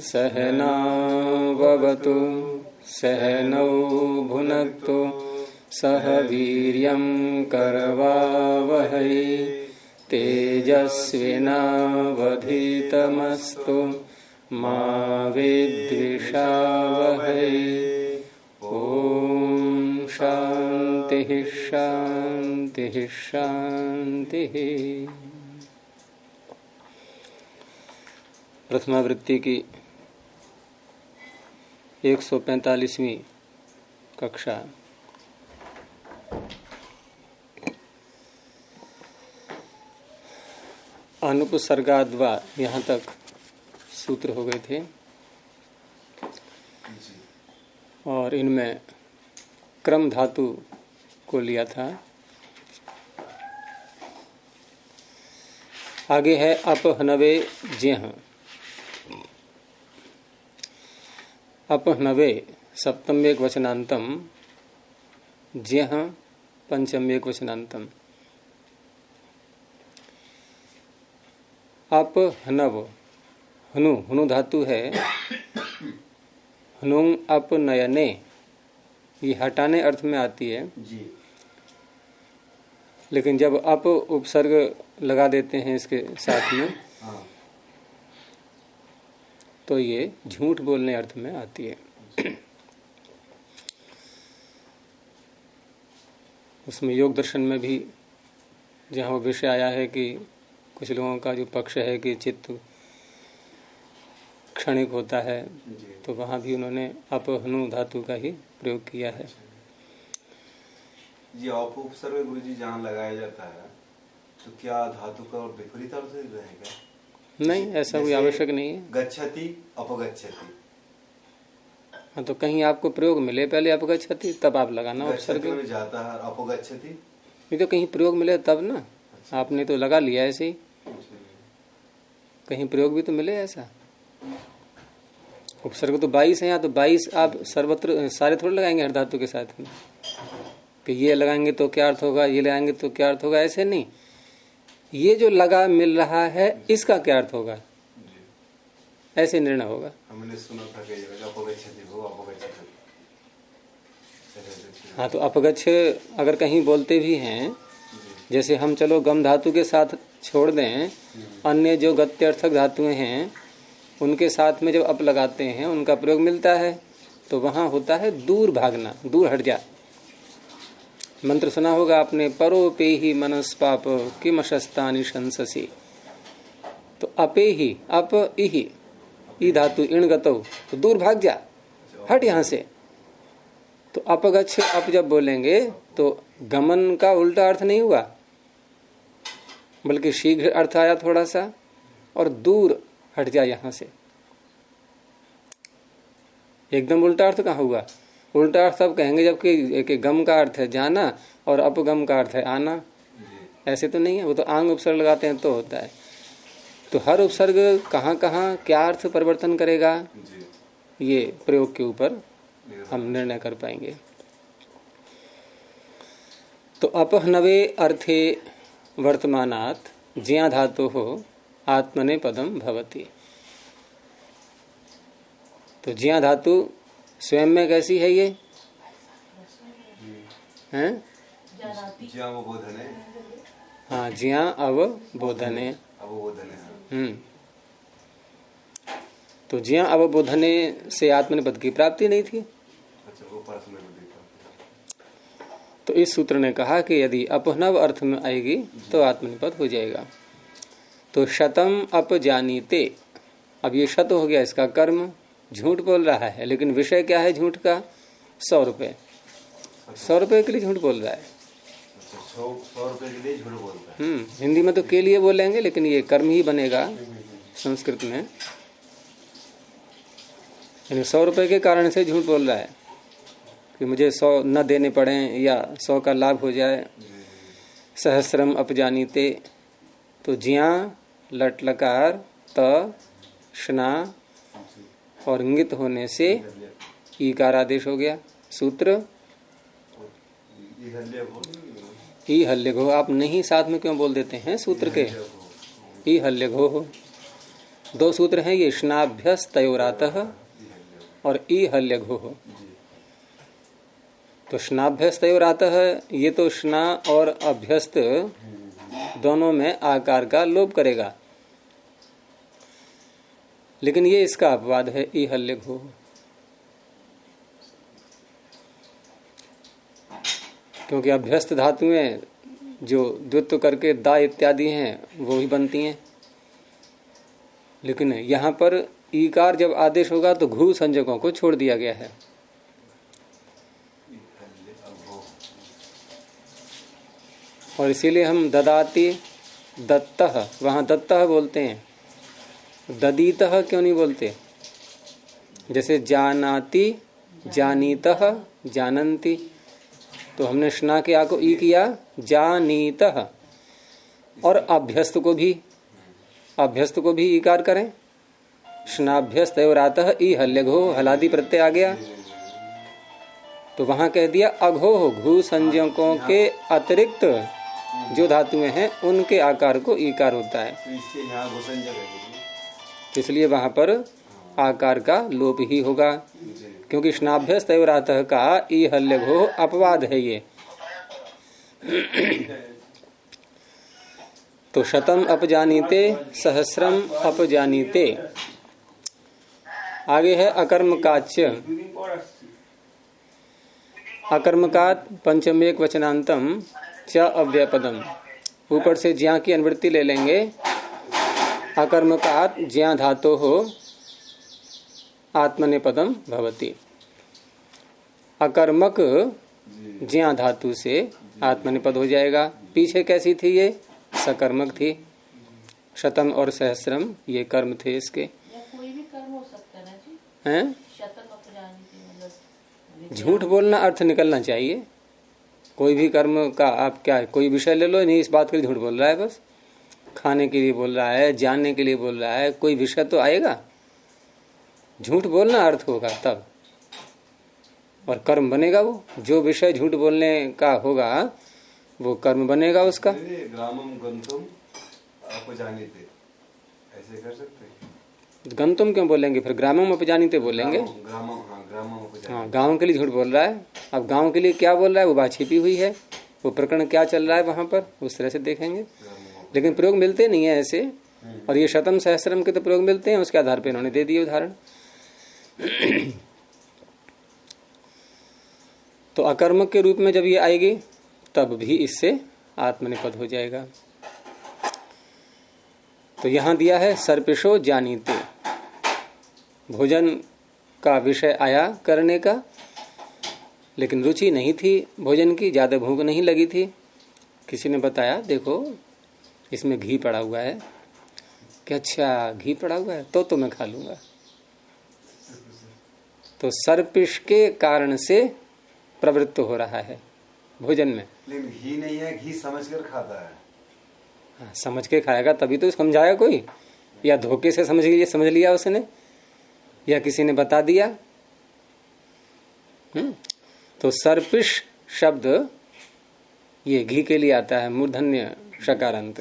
सहनाववतु सहनौ भुनक्तु सह वीर्यं करवावहै तेजस्विनावधीतमस्तु मा विद्विषावहै। ओम शांति शांति शांति। प्रथमावृत्ति की 145वीं कक्षा। अनुपसर्गाद्वा यहाँ तक सूत्र हो गए थे और इनमें क्रम धातु को लिया था। आगे है अपहनवे ज्यः। अपहनवे सप्तम एक वचनांतम, ज्यः पंचम एक वचनांतम। अपहनव हनु हनु धातु है। हनुंग अपनयने ये हटाने अर्थ में आती है जी। लेकिन जब अप उपसर्ग लगा देते हैं इसके साथ में तो ये झूठ बोलने अर्थ में आती है। उसमें योग दर्शन में भी जहाँ वो विषय आया है कि कुछ लोगों का जो पक्ष है कि चित्त क्षणिक होता है, तो वहाँ भी उन्होंने अपहनु धातु का ही प्रयोग किया है। ये उपसर्ग गुरु जी जहाँ लगाया जाता है तो क्या धातु का विपरीत अर्थ रहेगा? नहीं, ऐसा कोई आवश्यक नहीं है। गच्छति अपगच्छति। हाँ, तो कहीं आपको प्रयोग मिले पहले अपगच्छति तब आप लगाना उपसर्ग में जाता है अपगच्छति। नहीं तो कहीं प्रयोग मिले तब ना। अच्छा। आपने तो लगा लिया ऐसे ही। कहीं प्रयोग भी तो मिले ऐसा। उपसर्ग तो 22 है यहाँ, तो 22 आप सर्वत्र सारे थोड़े लगाएंगे हर धातु के साथ में कि ये लगाएंगे तो क्या अर्थ होगा, ये लगाएंगे तो क्या अर्थ होगा, ऐसे नहीं। ये जो लगा मिल रहा है इसका क्या अर्थ होगा, ऐसे निर्णय होगा। हमने सुना था कि हाँ, तो अपगच्छ अगर कहीं बोलते भी हैं, जैसे हम चलो गम धातु के साथ छोड़ दें, अन्य जो गत्यर्थक धातुएं हैं उनके साथ में जब अप लगाते हैं उनका प्रयोग मिलता है तो वहां होता है दूर भागना, दूर हट जा। मंत्र सुना होगा आपने, परो पे ही मनस्पाप किम शस्तानि शंससी। तो अपे ही अप इहि ई धातु इण गतौ, तो दूर भाग जा, हट यहां से। तो अपगच्छ अप जब बोलेंगे तो गमन का उल्टा अर्थ नहीं हुआ, बल्कि शीघ्र अर्थ आया थोड़ा सा, और दूर हट जा यहां से। एकदम उल्टा अर्थ कहाँ हुआ? उल्टा अर्थ अब कहेंगे जबकि गम का अर्थ है जाना और अपगम का अर्थ है आना। ऐसे तो नहीं है, वो तो आंग उपसर्ग लगाते हैं तो होता है। तो हर उपसर्ग कहाँ कहाँ क्या अर्थ परिवर्तन करेगा, ये प्रयोग के ऊपर हम निर्णय कर पाएंगे। तो अपहनवे अर्थे वर्तमानात् ज्या धातु हो आत्मने पदम भवति। तो ज्या धातु स्वयं में कैसी है ये? हैं? हाँ, ज्या अवबोधने। तो ज्या अवबोधने से आत्मनिपद की प्राप्ति नहीं थी। तो इस सूत्र ने कहा कि यदि अपहनव अर्थ में आएगी तो आत्मनिपद हो जाएगा। तो शतम अपजानीते, अब ये शत हो गया, इसका कर्म झूठ बोल रहा है, लेकिन विषय क्या है झूठ का? 100 रुपए। 100 रुपए के लिए झूठ बोल रहा है। 100 रुपए के लिए झूठ बोल रहा है। हिंदी में तो के लिए बोलेंगे, लेकिन ये कर्म ही बनेगा संस्कृत में। यानी 100 रुपए के कारण से झूठ बोल रहा है कि मुझे 100 न देने पड़े या 100 का लाभ हो जाए। सहस्रम अपजानीते, तो ज्या लट लकार त शना और इंगित होने से ईकार आदेश हो गया। सूत्र ई हल्यघो। आप नहीं साथ में क्यों बोल देते हैं सूत्र के? ई हल्यघो हो। दो सूत्र हैं ये, स्नाभ्यस तयोरातः और ई हल्यघोः। तो स्नाभ्यस तयोरातः, ये तो स्ना और अभ्यस्त दोनों में आकार का लोप करेगा, लेकिन ये इसका अपवाद है, ई हल्यघोः। क्योंकि अभ्यस्त धातुएं जो द्वित्व करके दा इत्यादि हैं वो ही बनती हैं, लेकिन यहां पर ईकार जब आदेश होगा तो घू संज्ञकों को छोड़ दिया गया है। और इसीलिए हम ददाति दत्तः, वहां दत्तः बोलते हैं, ददीतः क्यों नहीं बोलते? जैसे जानाति जानीतः जानन्ति, तो हमने स्ना के आ को ई किया, जानीतः। और अभ्यस्त को भी ईकार करें, स्नाभ्यस्त और आतः ई हल्यघो, हलादि प्रत्यय आ गया, तो वहां कह दिया अघो, घू संज्ञकों के अतिरिक्त जो धातुएं हैं उनके आकार को ईकार होता है, तो इसलिए वहां पर आकार का लोप ही होगा, क्योंकि स्नाभ्यस्त और आतः का ई हल्यघो अपवाद है ये। तो शतम अपजानीते, सहस्रम अपजानीते। आगे है अकर्मकाच्य। अकर्मकात पंचमेक वचनांतम च अव्ययपदम, ऊपर से ज्या की अनुवृत्ति ले लेंगे। अकर्मकात ज्या धातो हो आत्मनेपदम भवति। अकर्मक ज्या धातु से आत्मनेपद हो जाएगा। पीछे कैसी थी ये? सकर्मक थी। शतम और सहस्रम ये कर्म थे इसके। कोई भी कर्म हो सकता है ना जी? हैं? शतम मतलब झूठ बोलना अर्थ निकलना चाहिए। कोई भी कर्म का आप क्या कोई विषय ले लो, नहीं इस बात के लिए झूठ बोल रहा है, बस खाने के लिए बोल रहा है, जानने के लिए बोल रहा है, कोई विषय तो आएगा। झूठ बोलना अर्थ होगा तब, और कर्म बनेगा। वो जो विषय झूठ बोलने का होगा वो कर्म बनेगा उसका। ग्रामम गंतुम अपजानीते, ऐसे कर सकते हैं। गंतुम क्यों बोलेंगे फिर? ग्रामम अपजानीते बोलेंगे। हाँ, गाँव के लिए झूठ बोल रहा है। अब गाँव के लिए क्या बोल रहा है वो बात छिपी हुई है, वो प्रकरण क्या चल रहा है वहां पर, उस तरह से देखेंगे। लेकिन प्रयोग मिलते नहीं है ऐसे, और ये शतम सहस्रम के तो प्रयोग मिलते हैं, उसके आधार पर इन्होंने दे दिए उदाहरण। तो अकर्मक के रूप में जब ये आएगी तब भी इससे आत्मनिपद हो जाएगा। तो यहां दिया है सर्पिशो जानीते, भोजन का विषय आया करने का, लेकिन रुचि नहीं थी भोजन की, ज्यादा भूख नहीं लगी थी। किसी ने बताया देखो इसमें घी पड़ा हुआ है, कि अच्छा घी पड़ा हुआ है तो मैं खा लूंगा। तो सर्पिश के कारण से प्रवृत्त हो रहा है भोजन में। लेकिन घी नहीं है, घी समझकर खाता है। हाँ, समझ के खाएगा तभी तो समझाया कोई, या धोखे से समझ लिया उसने, या किसी ने बता दिया। तो सर्पिश शब्द ये घी के लिए आता है, मूर्धन्य षकारांत।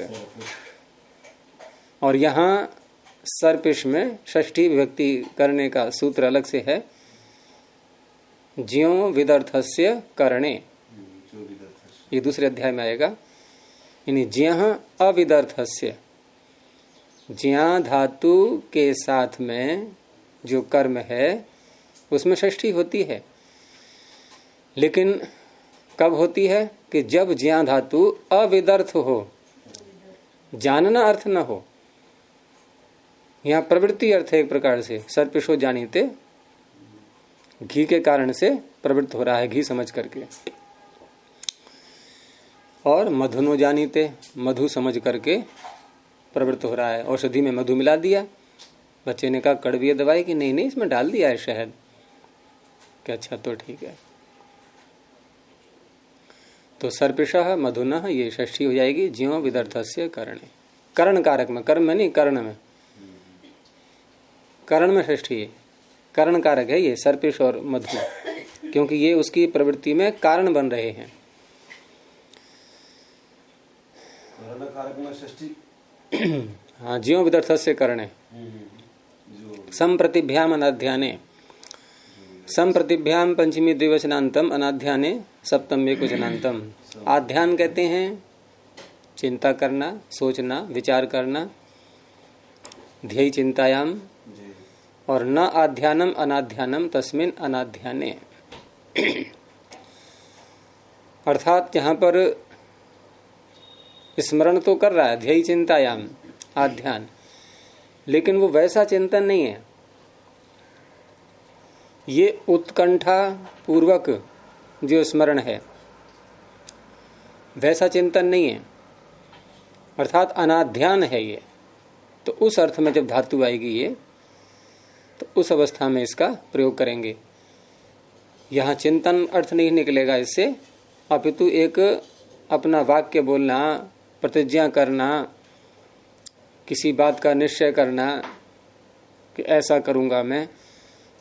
और यहाँ सर्पिश में षष्ठी विभक्ति करने का सूत्र अलग से है, ज्यों विदर्थस्य करणे, ये दूसरे अध्याय में आएगा। यानी ज्यः अविदर्थस्य, ज्या धातु के साथ में जो कर्म है उसमें षष्ठी होती है, लेकिन कब होती है? कि जब ज्या धातु अविदर्थ हो, जानना अर्थ न हो। यहाँ प्रवृत्ति अर्थ है एक प्रकार से, सर्पिशो जानीते, घी के कारण से प्रवृत्त हो रहा है, घी समझ करके। और मधुनो जानीते, मधु समझ करके प्रवृत्त हो रहा है। औषधि में मधु मिला दिया, बच्चे ने कहा कड़वी दवाई की, नहीं इसमें डाल दिया है शहद, कि अच्छा तो ठीक है। तो सर्पिशः मधुनः ये षष्ठी हो जाएगी, ज्यों विदर्थस्य करणे। करण कारक में, कर्म में नहीं, कर्ण में, करण में षष्ठी है, करण कारक है ये सर्पिश और मधु, क्योंकि ये उसकी प्रवृत्ति में कारण बन रहे हैं। करण कारक में षष्ठी हाँ, ज्यों विदर्थ से करणे संप्रतिभ्याम अनाध्याने, संप्रतिभ्याम पंचमी द्विवचनांतम, अनाध्याने सप्तम एकवचनांतम। आध्यान कहते हैं चिंता करना, सोचना, विचार करना, ध्येय चिंतायाम, और न आध्यानम अनाध्यानम तस्मिन अनाध्याने। अर्थात यहाँ पर स्मरण तो कर रहा है, ध्येय चिंतायाम, आध्यान, लेकिन वो वैसा चिंतन नहीं है। ये उत्कंठा पूर्वक जो स्मरण है वैसा चिंतन नहीं है, अर्थात अनाध्यान है ये। तो उस अर्थ में जब धातु आएगी ये, तो उस अवस्था में इसका प्रयोग करेंगे। यहाँ चिंतन अर्थ नहीं निकलेगा इससे, अपितु एक अपना वाक्य बोलना, प्रतिज्ञा करना, किसी बात का निश्चय करना कि ऐसा करूंगा मैं,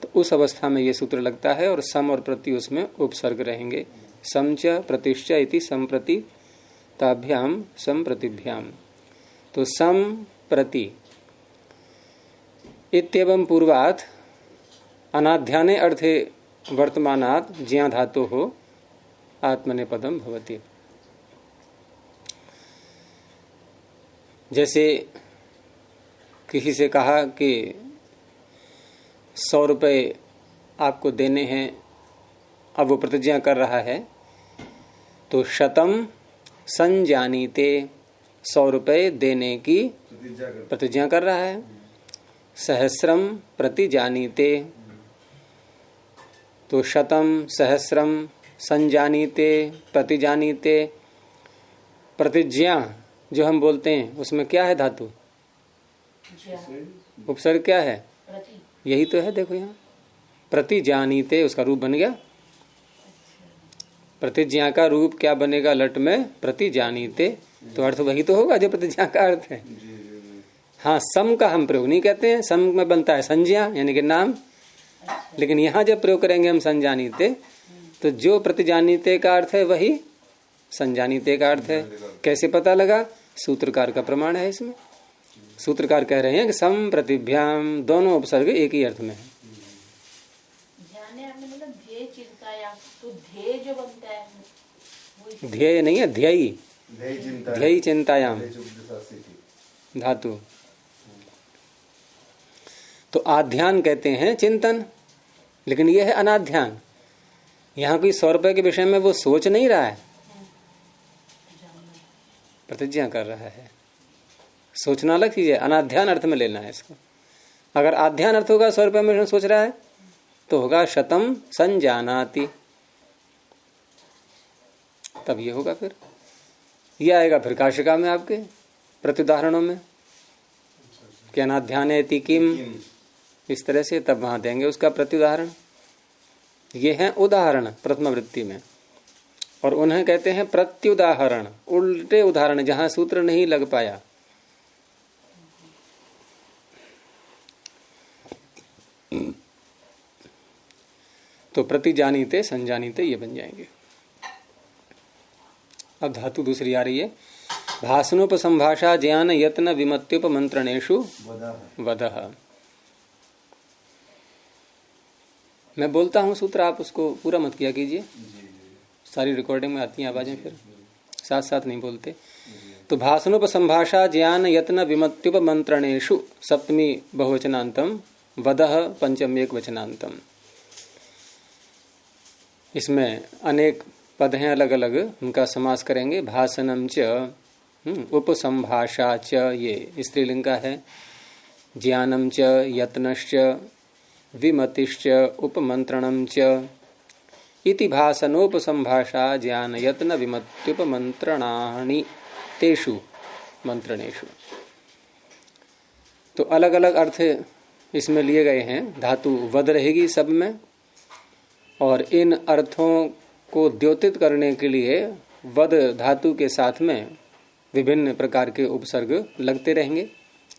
तो उस अवस्था में ये सूत्र लगता है। और सम और प्रति उसमें उपसर्ग रहेंगे। समच प्रतिश्च इति संप्रति ताभ्याम संप्रतिभ्याम। तो सम प्रति इत्येवं पूर्वात् अनाध्याने अर्थे वर्तमानात् ज्या धातु हो आत्मनेपदम भवति। जैसे किसी से कहा कि 100 रुपये आपको देने हैं, अब वो प्रतिज्ञा कर रहा है, तो शतम संजानीते, 100 रुपये देने की प्रतिज्ञा कर रहा है। सहस्रम प्रतिजानीते, तो शतम सहस्रम संजानीते प्रतिजानीते। प्रतिज्ञा जो हम बोलते हैं उसमें क्या है धातु, उपसर्ग क्या है, प्रति। यही तो है। देखो यहाँ प्रतिजानीते उसका रूप बन गया। प्रतिज्ञा का रूप क्या बनेगा लट में, प्रतिजानीते, तो अर्थ वही तो होगा जो प्रतिज्ञा का अर्थ है। हाँ, सम का हम प्रयोग नहीं कहते हैं, सम में बनता है संज्ञा यानी कि नाम, लेकिन यहाँ जब प्रयोग करेंगे हम संजानीते, तो जो प्रतिजानीते का अर्थ है वही संजानीते का अर्थ है। कैसे पता लगा, सूत्रकार का प्रमाण है इसमें। सूत्रकार कह रहे हैं कि सम प्रतिभ्याम, दोनों उपसर्ग एक ही अर्थ में है। ध्यान आपने मतलब ध्येय चिंतायाम, तो ध्येय जो बनता है वो ध्येय नहीं है, ध्ययी, ध्ययी चिंतायाम धातु। तो आध्यान कहते हैं चिंतन, लेकिन यह है अनाध्यान। यहाँ कोई 100 रुपए के विषय में वो सोच नहीं रहा है, प्रतिज्ञा कर रहा है। सोचना अलग चीज है, अनाध्यान अर्थ में लेना है इसको। अगर आध्यान अर्थ होगा 100 रुपए में सोच रहा है, तो होगा शतम संजानाति, तब ये होगा। फिर ये आएगा फिर काशिका में आपके प्रत्युदाहरणों में कि अनाध्यानेति किम, इस तरह से तब वहां देंगे उसका प्रत्युदाहरण। ये है उदाहरण प्रथम वृत्ति में, और उन्हें कहते हैं प्रत्युदाहरण, उल्टे उदाहरण जहां सूत्र नहीं लग पाया। तो प्रतिजानीते संजानीते ये बन जाएंगे। अब धातु दूसरी आ रही है, भाषणोपसंभाषा ज्ञान यत्न विमत्युपमंत्रणेषु वदः। मैं बोलता हूं सूत्र, आप उसको पूरा मत किया कीजिए, सारी रिकॉर्डिंग में आती हैं आवाजें, फिर साथ साथ नहीं बोलते। तो भाषणोपसंभाषा ज्ञान यत्न विमत्युपमंत्रणेषु सप्तमी बहुवचनांतम, वदः पंचमी एकवचनांतम। इसमें अनेक पद हैं अलग अलग, उनका समास करेंगे। भाषणम च, उपसंभाषा च, ये स्त्रीलिंग का है। ज्ञानम च, यत्नश्च, विमतिश्च, उपमंत्रणम च, इति भाषणोपसंभाषा ज्ञान यत्न विमत्युपमंत्रणानि तेषु मंत्रणेषु। तो अलग अलग अर्थ इसमें लिए गए हैं। धातु वद रहेगी सब में, और इन अर्थों को द्योतित करने के लिए वद धातु के साथ में विभिन्न प्रकार के उपसर्ग लगते रहेंगे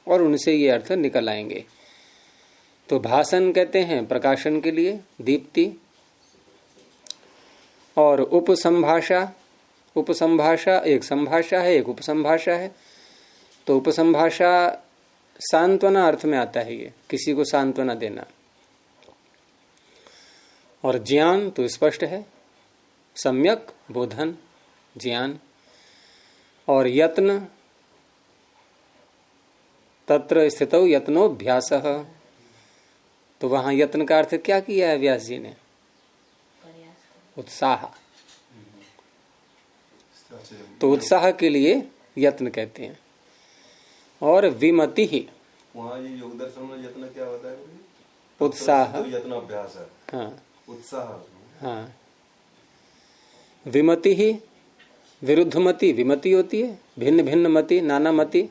और उनसे ये अर्थ निकल आएंगे। तो भाषण कहते हैं प्रकाशन के लिए, दीप्ति। और उपसंभाषा, उपसंभाषा एक संभाषा है, एक उपसंभाषा है। तो उपसंभाषा सांत्वना अर्थ में आता है, ये किसी को सांत्वना देना। और ज्ञान तो स्पष्ट है, सम्यक बोधन ज्ञान। और यत्न, तत्र स्थितौ यत्नोभ्यासः, तो वहां यत्न का अर्थ क्या किया है व्यास जी ने? उत्साह। तो उत्साह के लिए यत्न कहते हैं। और विमति ही, वहाँ ये योग दर्शन में यत्न क्या होता है? उत्साह, यत्न अभ्यास है। हाँ उत्साह। हाँ। विमति ही, विरुद्ध मति विमति होती है, भिन्न भिन्न मति, नाना मति।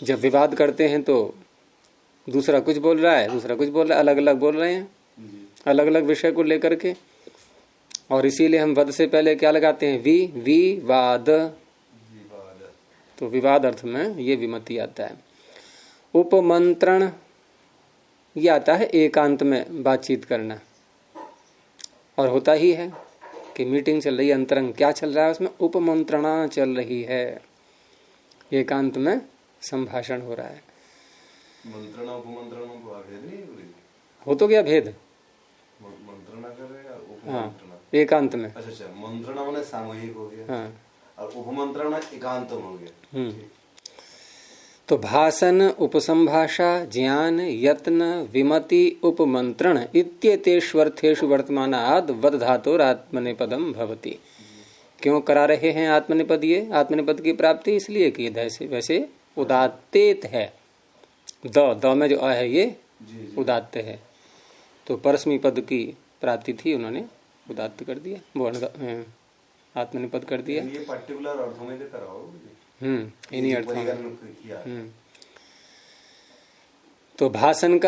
जब विवाद करते हैं तो दूसरा कुछ बोल रहा है, दूसरा कुछ बोल रहा है, अलग अलग बोल रहे हैं, अलग अलग विषय को लेकर के। और इसीलिए हम वद से पहले क्या लगाते हैं? विवाद। तो विवाद अर्थ में ये विमति आता है। उपमंत्रण, ये आता है एकांत में बातचीत करना। और होता ही है कि मीटिंग चल रही है, अंतरंग क्या चल रहा है उसमें? उपमंत्रणा चल रही है, एकांत में संभाषण हो रहा है। मंत्रणा उपमंत्रणा को भेद नहीं हो तो क्या भेद? मंत्रणा कर रहे हैं, हाँ, एकांत में। अच्छा, मंत्रणा माने सामूहिक हो गया। हाँ, और उपमंत्रणा एकांत में हो गया। तो भाषण, उपसंभाषा, ज्ञान, यत्न, विमति, उपमंत्रण इत्येतेष्वर्थेषु वर्तमानाद् वद धातोर आत्मनेपदम भवति। क्यों करा रहे हैं आत्मनिपद? ये आत्मनिपद की प्राप्ति इसलिए कि वैसे उदात्तेत है। द में जो है ये उदात्त है, तो परस्मी पद की प्राप्ति थी, उन्होंने उदात्त कर दिया, वो आत्मनिपद कर दिया। ये पर्टिकुलर अर्थों में करा हो। इन्हीं अर्थों में। तो भाषण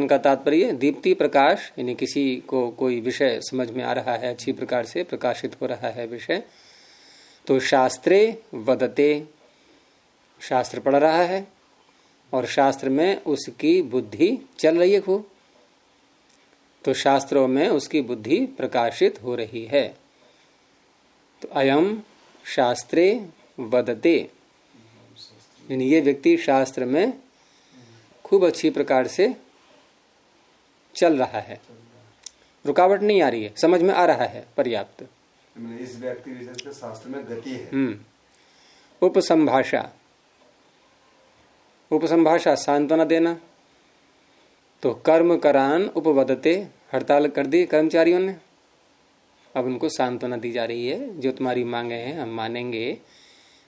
का तात्पर्य दीप्ति प्रकाश, यानी किसी को कोई विषय समझ में आ रहा है, अच्छी प्रकार से प्रकाशित हो रहा है विषय। तो शास्त्रे वदते, शास्त्र पढ़ रहा है और शास्त्र में उसकी बुद्धि चल रही है खूब, तो शास्त्रों में उसकी बुद्धि प्रकाशित हो रही है। तो अयम शास्त्रे वदते, यानी ये व्यक्ति शास्त्र में खूब अच्छी प्रकार से चल रहा है, रुकावट नहीं आ रही है, समझ में आ रहा है पर्याप्त। इस व्यक्ति विशेष के शास्त्र में गति है। उपसंभाषा सांत्वना देना। तो कर्म करान उपवदते, हड़ताल कर दी कर्मचारियों ने, अब उनको सांत्वना दी जा रही है। जो तुम्हारी मांगे हैं हम मानेंगे,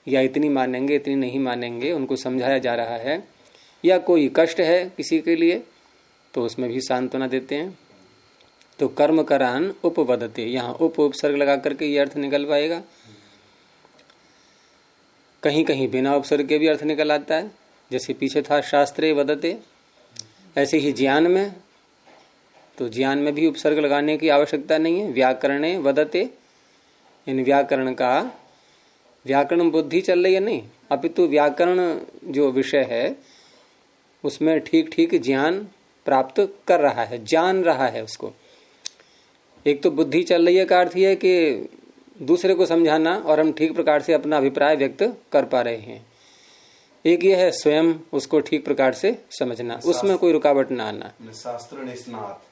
या इतनी मानेंगे इतनी नहीं मानेंगे, उनको समझाया जा रहा है। या कोई कष्ट है किसी के लिए तो उसमें भी सांत्वना देते हैं। तो कर्म करान उपवदते, यहाँ उपसर्ग लगा करके ये अर्थ निकल पाएगा। कहीं कहीं बिना उपसर्ग के भी अर्थ निकल आता है, जैसे पीछे था शास्त्रे वदते। ऐसे ही ज्ञान में, तो ज्ञान में भी उपसर्ग लगाने की आवश्यकता नहीं है। व्याकरणे वदते, इन व्याकरण बुद्धि चल रही है नहीं, अपितु व्याकरण जो विषय है उसमें ठीक ठीक ज्ञान प्राप्त कर रहा है, जान रहा है उसको। एक तो बुद्धि चल रही है का अर्थ है कि दूसरे को समझाना और हम ठीक प्रकार से अपना अभिप्राय व्यक्त कर पा रहे हैं। एक ये है स्वयं उसको ठीक प्रकार से समझना, उसमें कोई रुकावट ना आना। शास्त्र निष्णात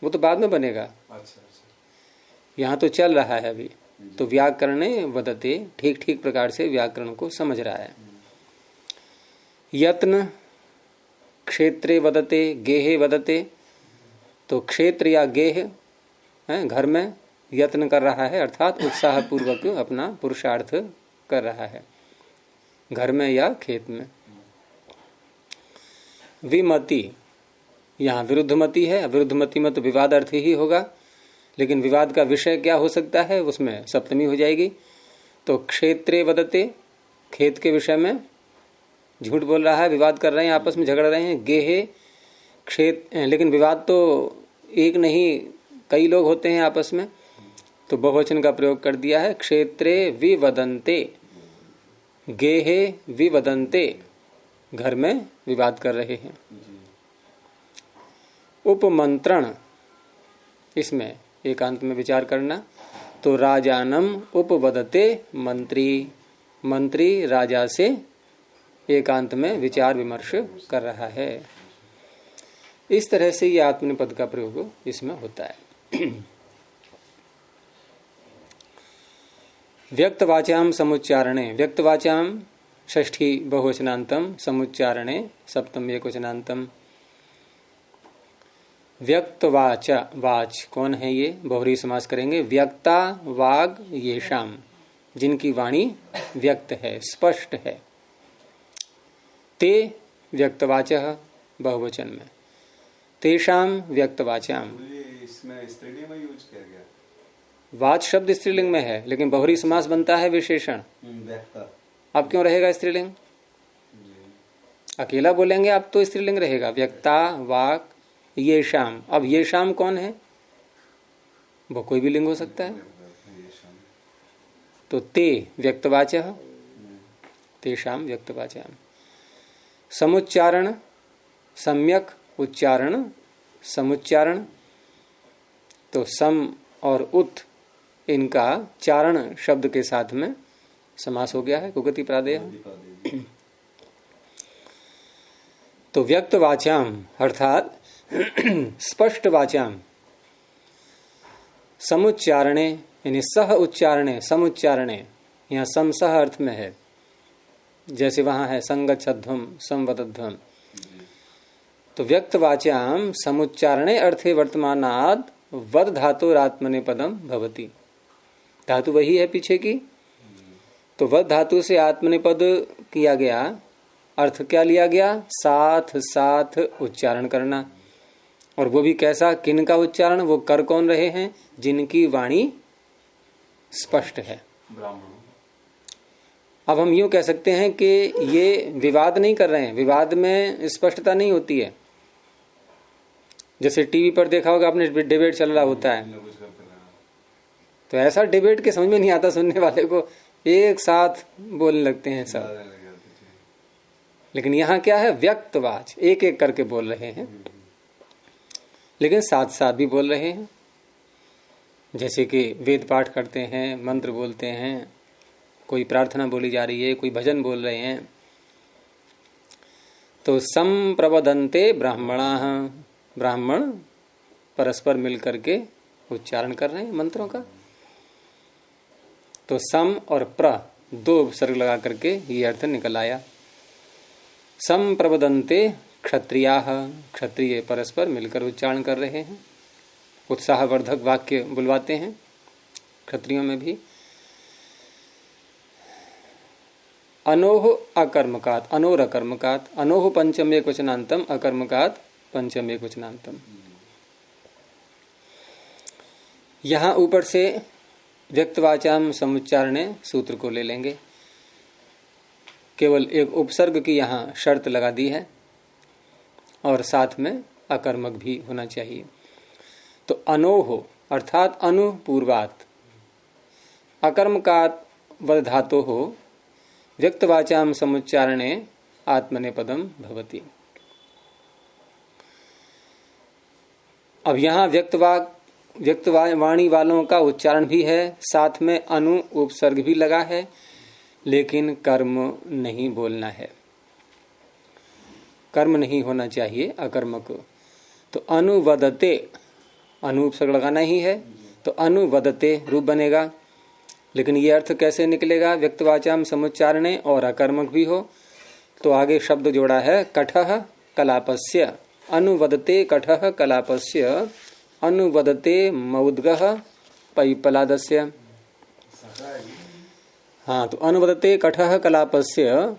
वो तो बाद में बनेगा। अच्छा। यहाँ तो चल रहा है अभी। तो व्याकरणे वदते, ठीक ठीक प्रकार से व्याकरण को समझ रहा है। यत्न, क्षेत्रे वदते, गेहे वदते। तो क्षेत्र या गेह है, घर में यत्न कर रहा है, अर्थात उत्साह पूर्वक अपना पुरुषार्थ कर रहा है, घर में या खेत में। विमति, यहाँ विरुद्ध मति है। विरुद्ध मति में तो विवाद अर्थ ही होगा, लेकिन विवाद का विषय क्या हो सकता है, उसमें सप्तमी हो जाएगी। तो क्षेत्रे वदते, खेत के विषय में झूठ बोल रहा है, विवाद कर रहे हैं, आपस में झगड़ रहे हैं। गेहे क्षेत्र, लेकिन विवाद तो एक नहीं कई लोग होते हैं आपस में, तो बहुवचन का प्रयोग कर दिया है। क्षेत्रे विवदन्ते, गेहे विवदन्ते, घर में विवाद कर रहे हैं। उपमंत्रण, इसमें एकांत में विचार करना। तो राजानम उपवदते मंत्री, मंत्री राजा से एकांत में विचार विमर्श कर रहा है। इस तरह से ये आत्मनेपद का प्रयोग इसमें होता है। व्यक्तवाच्याम समुच्चारणे, व्यक्तवाच्याम षष्ठी बहुवचनांतम, समुच्चारणे सप्तम एकवचनांतम। व्यक्तवाच, वाच कौन है ये? बहुरी समास करेंगे। व्यक्ता वाग येषाम, जिनकी वाणी व्यक्त है, स्पष्ट है। ते व्यक्तवाचः बहुवचन में, तेषाम व्यक्तवाच्याम। इसमें स्त्रीलिंग में यूज किया गया। वाच शब्द स्त्रीलिंग में है, लेकिन बहुरी समास बनता है विशेषण। व्यक्ता अब क्यों रहेगा स्त्रीलिंग? अकेला बोलेंगे आप तो स्त्रीलिंग रहेगा। व्यक्ता वाक ये शाम। अब ये शाम कौन है? वो कोई भी लिंग हो सकता है। तो ते व्यक्तवाचः, तेषाम व्यक्तवाच्याम। समुच्चारण, सम्यक उच्चारण, समुच्चारण। तो सम और उत, इनका चारण शब्द के साथ में समास हो गया है, कुगति प्रादेय। तो व्यक्त वाच्याम अर्थात स्पष्ट वाच्याम, समुच्चारणे यानी सह उच्चारणे, समुच्चारणे, यहाँ सम सह अर्थ में है। जैसे वहां है संगच्छध्वम संवदध्वम। तो व्यक्त वाच्याम समुच्चारणे अर्थे वर्तमानाद वद धातुरात्मनेपदम भवति। धातु वही है पीछे की, तो वद धातु से आत्मनेपद किया गया। अर्थ क्या लिया गया? साथ साथ उच्चारण करना। और वो भी कैसा? किन का उच्चारण? वो कर कौन रहे हैं? जिनकी वाणी स्पष्ट है। ब्राह्मण। अब हम यूं कह सकते हैं कि ये विवाद नहीं कर रहे हैं। विवाद में स्पष्टता नहीं होती है। जैसे टीवी पर देखा होगा आपने, डिबेट चल रहा होता है, तो ऐसा डिबेट के समझ में नहीं आता सुनने वाले को, एक साथ बोलने लगते हैं सब। लेकिन यहाँ क्या है? व्यक्तवाच, एक एक करके बोल रहे हैं, लेकिन साथ साथ भी बोल रहे हैं। जैसे कि वेद पाठ करते हैं, मंत्र बोलते हैं, कोई प्रार्थना बोली जा रही है, कोई भजन बोल रहे हैं। तो संप्रवदन्ते ब्राह्मणाः, ब्राह्मण परस्पर मिलकर के उच्चारण कर रहे हैं मंत्रों का। तो सम और प्र दो उपसर्ग लगा करके ये अर्थ निकल आया। संप्रवदन्ते क्षत्रियाः, क्षत्रिय परस्पर मिलकर उच्चारण कर रहे हैं, उत्साहवर्धक वाक्य बुलवाते हैं क्षत्रियों में भी। अनोह अकर्मकात, अनोर अकर्मकात, अनोह पंचम एकवचनांतम, अकर्मकात पंचम एकवचनांतम। यहां ऊपर से व्यक्तवाचाम समुच्चारणे सूत्र को ले लेंगे। केवल एक उपसर्ग की यहाँ शर्त लगा दी है और साथ में अकर्मक भी होना चाहिए। तो अनोह अर्थात अनुपूर्वात, अकर्मकात वद धातु हो, व्यक्तवाचाम समुच्चारणे आत्मनेपदम भवति। अब यहाँ व्यक्तवाणी वालों का उच्चारण भी है, साथ में अनु उपसर्ग भी लगा है, लेकिन कर्म नहीं बोलना है, कर्म नहीं होना चाहिए, अकर्मक। तो अनुवदते, अनु उपसर्ग लगाना ही है, तो अनुवदते रूप बनेगा। लेकिन ये अर्थ कैसे निकलेगा? व्यक्तवाचाम समुच्चारणे और अकर्मक भी हो। तो आगे शब्द जोड़ा है कठः कलापस्य, अनुवदते कठः कलापस्य, अनुवदते मौद्गः पैपलादस्य। हाँ, तो अनुवदते कठः कलापस्य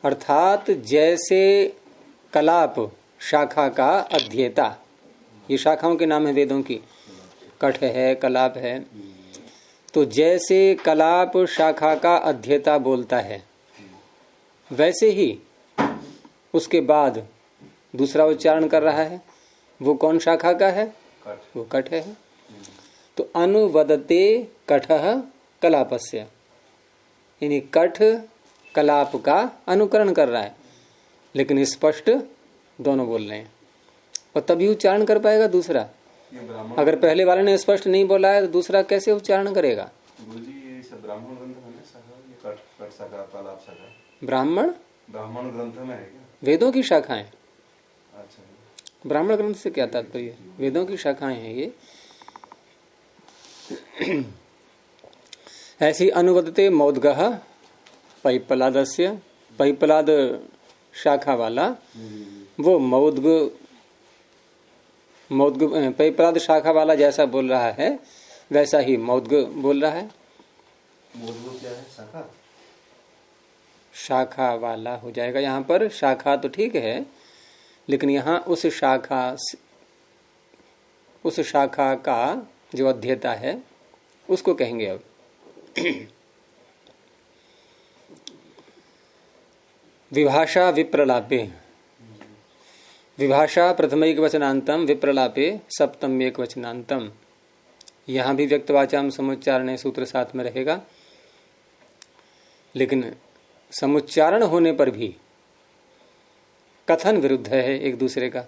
अर्थात जैसे कलाप शाखा का अध्येता, ये शाखाओं के नाम है वेदों की, कठ है, कलाप है। तो जैसे कलाप शाखा का अध्येता बोलता है, वैसे ही उसके बाद दूसरा उच्चारण कर रहा है। वो कौन शाखा का है? वो कठ है। तो अनुवदते कठः कलापस्य, यानी कठ कलाप का अनुकरण कर रहा है, लेकिन स्पष्ट दोनों बोल रहे हैं, और तभी उच्चारण कर पाएगा दूसरा। अगर पहले वाले ने स्पष्ट नहीं बोला है तो दूसरा कैसे उच्चारण करेगा? ब्राह्मण, ब्राह्मण ब्राह्मण ग्रंथ में है क्या? वेदों की शाखाएं। अच्छा, ब्राह्मण ग्रंथ से क्या तात्पर्य? वेदों की शाखाएं हैं ये। ऐसी अनुवदते मौद्गः पैप्पलादस्य, पैप्पलाद शाखा वाला वो मौद्ग पैप्पलाद शाखा वाला जैसा बोल रहा है वैसा ही मौद्ग बोल रहा है। मौद्ग क्या है? शाखा? शाखा वाला हो जाएगा यहाँ पर। शाखा तो ठीक है, लेकिन यहाँ उस शाखा का जो अध्येता है उसको कहेंगे अब। विभाषा विप्रलापे, विभाषा प्रथम एक वचनांतम, विप्रलापे सप्तम एक वचनांतम। यहां भी व्यक्तवाचाम समुच्चारण सूत्र साथ में रहेगा, लेकिन समुच्चारण होने पर भी कथन विरुद्ध है एक दूसरे का।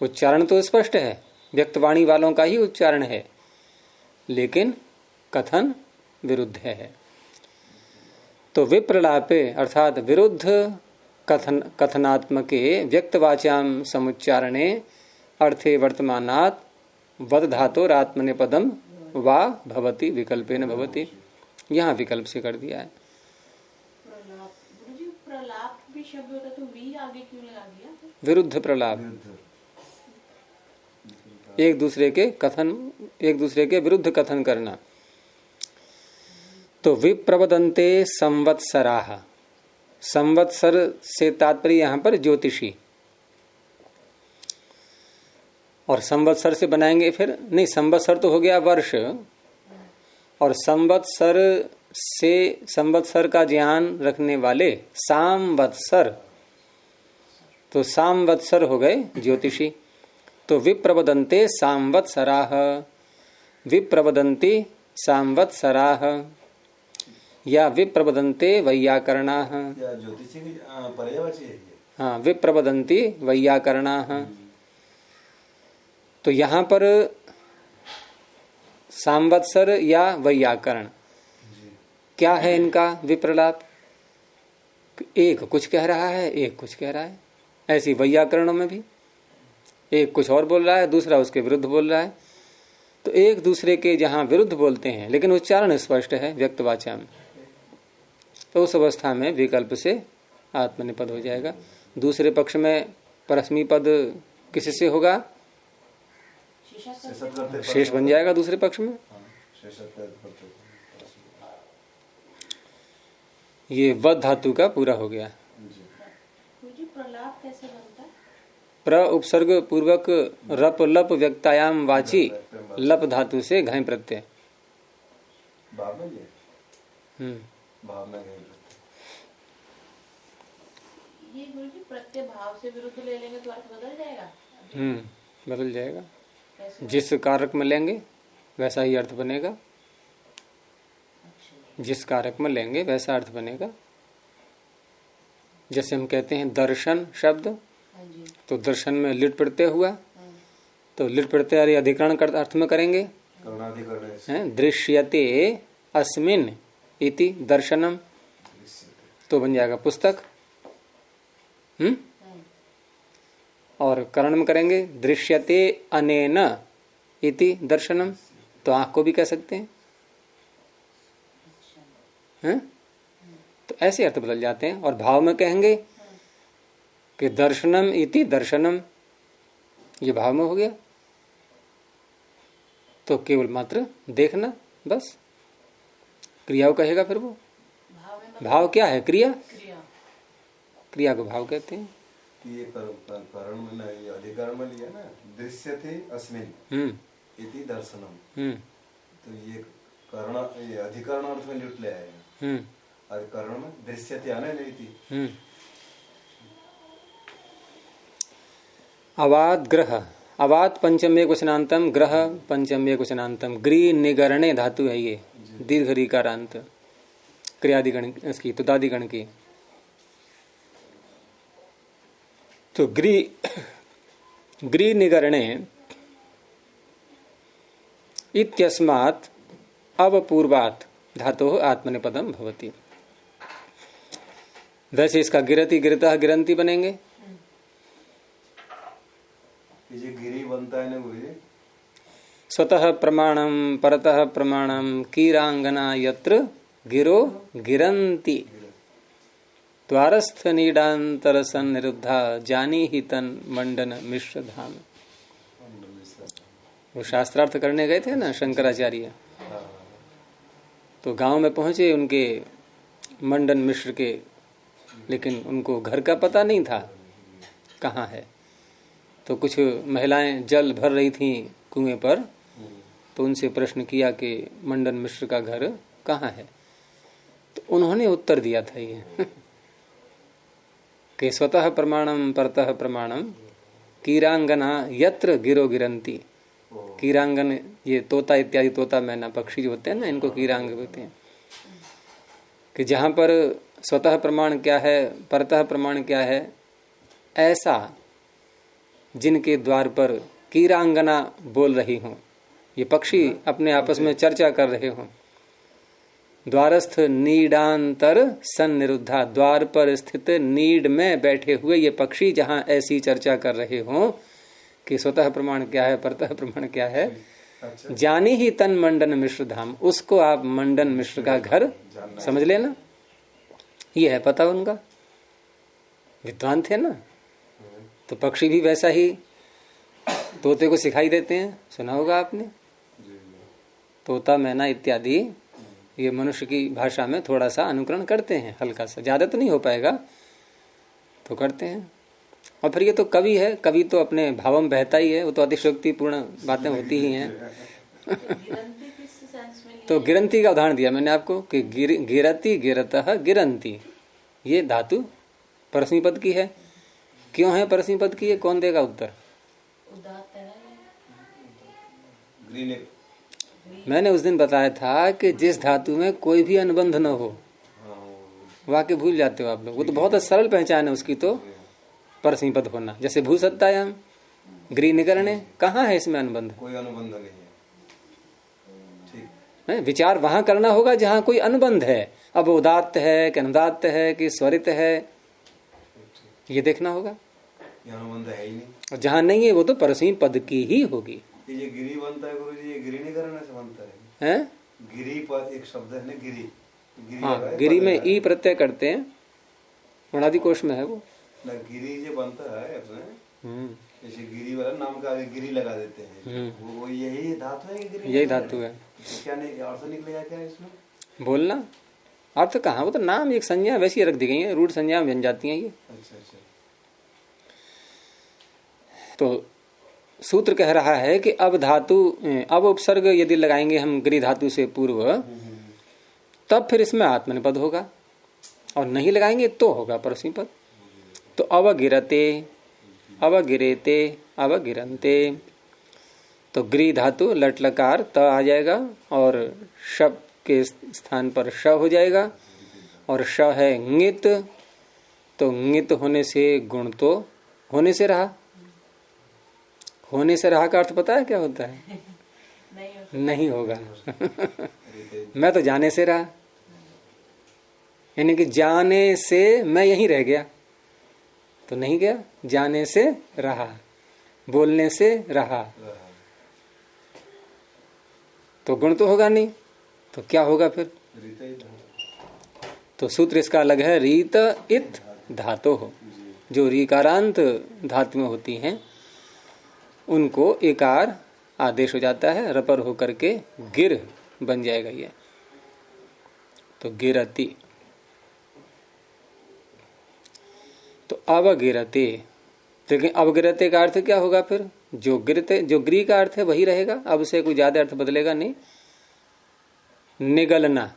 उच्चारण तो स्पष्ट है, व्यक्तवाणी वालों का ही उच्चारण है, लेकिन कथन विरुद्ध है। तो विप्रलापे अर्थात विरुद्ध कथनात्मके व्यक्तवाच्याम समुच्चारणे अर्थे वर्तमानात् वद धातोरात्मनेपदम वा भवति विकल्पेन भवति। यहाँ विकल्प से कर दिया है। प्रलाप भी शब्द होता तो वी आगे क्यों लगा दिया? विरुद्ध प्रलाप, एक दूसरे के विरुद्ध कथन करना। तो विप्रवदन्ते संवत्सराः, संवत्सर से तात्पर्य यहाँ पर ज्योतिषी, और संवत्सर से बनाएंगे फिर नहीं, संवत्सर तो हो गया वर्ष, और संवत्सर से संवत्सर का ज्ञान रखने वाले सामवत्सर, तो सामवत्सर हो गए ज्योतिषी। तो विप्रवदन्ते सामवत्सराः, विप्रवदन्ति सामवत्सराः या विप्रवदन्ते वैयाकरणाः। ज्योतिषी की पर्यायवाची है ये। हाँ, विप्रवदन्ति वैयाकरणाः। तो यहाँ पर सामवत्सर या वैयाकरण क्या है इनका विप्रलाप? एक कुछ कह रहा है, एक कुछ कह रहा है। ऐसी वैयाकरणों में भी एक कुछ और बोल रहा है, दूसरा उसके विरुद्ध बोल रहा है। तो एक दूसरे के जहां विरुद्ध बोलते हैं लेकिन उच्चारण स्पष्ट है व्यक्तवाचा में, तो उस अवस्था में विकल्प से आत्मनिपद हो जाएगा। दूसरे पक्ष में परस्मी पद किससे होगा? शेष बन जाएगा दूसरे पक्ष में। ये वद धातु का पूरा हो गया। प्रलाप कैसे बनता है? प्र उपसर्ग पूर्वक रप लप व्यक्तायाम वाची लप धातु से घय प्रत्यय। ये गुरुजी प्रत्यय भाव से विरुद्ध ले लेंगे तो अर्थ बदल जाएगा? बदल जाएगा। जिस कारक में लेंगे वैसा ही अर्थ बनेगा। जिस कारक में लेंगे वैसा अर्थ बनेगा। जैसे हम कहते हैं दर्शन शब्द, तो दर्शन में लिट प्रत्यय हुआ, तो लिट प्रत्यय अधिकरण अर्थ में करेंगे हैं, दृश्यते अस्मिन इति दर्शनम, तो बन जाएगा पुस्तक। और करण में करेंगे दृश्यते अनेन इति दर्शनम, तो आंख को भी कह सकते हैं। तो ऐसे अर्थ बदल जाते हैं। और भाव में कहेंगे कि दर्शनम इति दर्शनम, ये भाव में हो गया, तो केवल मात्र देखना बस। क्रिया को कहेगा फिर वो भाव क्या है? क्रिया, क्रिया को भाव कहते हैं। ये करण में नहीं, अधिकरण में लिया ना, दृश्यते अस्मिन इति दर्शनम, तो ये करण, ये अधिकरण अर्थ में लुट ले आएगा। अधिकरण में दृश्यते आने नहीं थी। अवाद ग्रह, अवाद पंचम एक वचनांतम, ग्रह पंचम एक वचनांतम। ग्री निगरणे धातु है ये, दीर्घ रीकारांत, क्रियादिगण इसकी, तुदादिगण की। तो ग्री निगरणे इत्यस्मात् अवपूर्वात् धातोः आत्मनेपदम भवति। वैसे इसका गिरती गिरता गिरंती बनेंगे। ये गिरी बनता है ना गुरु जी, स्वतः प्रमाणम परतः प्रमाणम कीरांगना यत्र गिरो गिरंती द्वारस्थ नीडांतर सन्निरुद्धा जानी ही तन मंडन मिश्र धाम। वो शास्त्रार्थ करने गए थे ना शंकराचार्य, तो गांव में पहुंचे उनके मंडन मिश्र के, लेकिन उनको घर का पता नहीं था कहाँ है। तो कुछ महिलाएं जल भर रही थीं कुएं पर, तो उनसे प्रश्न किया कि मंडन मिश्र का घर कहाँ है। तो उन्होंने उत्तर दिया था ये कि स्वतः प्रमाणम परतः प्रमाणम कीरांगना यत्र गिरो गिरंती। कीरांगन ये तोता इत्यादि, तोता मैना पक्षी जो होते हैं ना, इनको कीरांग बोलते हैं। कि जहां पर स्वतः प्रमाण क्या है, परतः प्रमाण क्या है, ऐसा जिनके द्वार पर कीरांगना बोल रही हों, ये पक्षी अपने आपस में चर्चा कर रहे हों। द्वारस्थ नीडांतर सन्निरुद्धा, द्वार पर स्थित नीड में बैठे हुए ये पक्षी जहां ऐसी चर्चा कर रहे हों कि स्वतः प्रमाण क्या है, परतः प्रमाण क्या है, जानी ही तन मंडन मिश्र धाम, उसको आप मंडन मिश्र का घर समझ लेना। ये है पता उनका, विद्वान थे ना। तो पक्षी भी वैसा ही तोते को सिखाई देते हैं, सुना होगा आपने। तोता मैना इत्यादि ये मनुष्य की भाषा में थोड़ा सा अनुकरण करते हैं, हल्का सा, ज्यादा तो नहीं हो पाएगा, तो करते हैं। और फिर ये तो कवि है, कवि तो अपने भाव में बहता ही है, वो तो अतिशयोक्तिपूर्ण बातें होती ही हैं। तो गिरंती का उदाहरण दिया मैंने आपको कि गिरती गिरतः गिरंती, ये धातु परस्मी पद की है। क्यों है परस्मी पद की, है कौन देगा उत्तर? मैंने उस दिन बताया था कि जिस धातु में कोई भी अनुबंध न हो, वाक्य भूल जाते हो आप लोग, वो तो बहुत सरल पहचान है उसकी, तो परस्मी पद होना। जैसे भूसत्तायाम गृह निकरणे, कहाँ है इसमें अनुबंध? कोई अनुबंध नहीं है। ठीक, विचार वहां करना होगा जहां कोई अनुबंध है। अब उदात्त है कि अनुदात्त है कि स्वरित है, ये देखना होगा। अनुबंध है ही नहीं, और जहां नहीं है वो तो परस्मी पद की ही होगी। ये गिरी बनता है गुरु जी, ये गिरी निकरण से बनता है। गिरी पद एक शब्द है ना, गिरी, हाँ, गिरी में ई प्रत्यय करते हैं, अनादि कोश में है वो ना। गिरी जो बनता है अपने, जैसे गिरी वाला नाम का आगे गिरी लगा देते हैं, वो यही धातु है, गिरी यही धातु है। क्या नहीं अर्थ निकलेगा क्या इसमें? बोलना अर्थ कहाँ, वो तो नाम एक संज्ञा वैसी रख दी गई है, रूढ़ संज्ञा बन जाती है ये। अच्छा। तो सूत्र कह रहा है कि अब धातु, अब उपसर्ग यदि लगाएंगे हम गृह धातु से पूर्व, तब फिर इसमें आत्मनिपद होगा, और नहीं लगाएंगे तो होगा परस्मी पद। तो अवगिरते, अवगिरेते, अवगिरंते, तो गृह धातु लट लकार त आ जाएगा और शब के स्थान पर श हो जाएगा, और श है ङित, तो ङित होने से गुण तो होने से रहा। होने से रहा का अर्थ पता है क्या होता है? नहीं होगा मैं तो जाने से रहा, यानी कि जाने से मैं यहीं रह गया, तो नहीं गया, जाने से रहा, बोलने से रहा, तो गुण तो होगा नहीं, तो क्या होगा फिर? तो सूत्र इसका अलग है, रीत इत धातु हो, जो रीकारांत धातु में होती हैं उनको एकार आदेश हो जाता है, रपर होकर के गिर बन जाएगा ये। तो गिरती, तो अवगिरते, लेकिन अवगिरते का अर्थ क्या होगा फिर? जो गिरते, जो गृह का अर्थ है वही रहेगा, अब से कोई ज्यादा अर्थ बदलेगा नहीं। निगलना,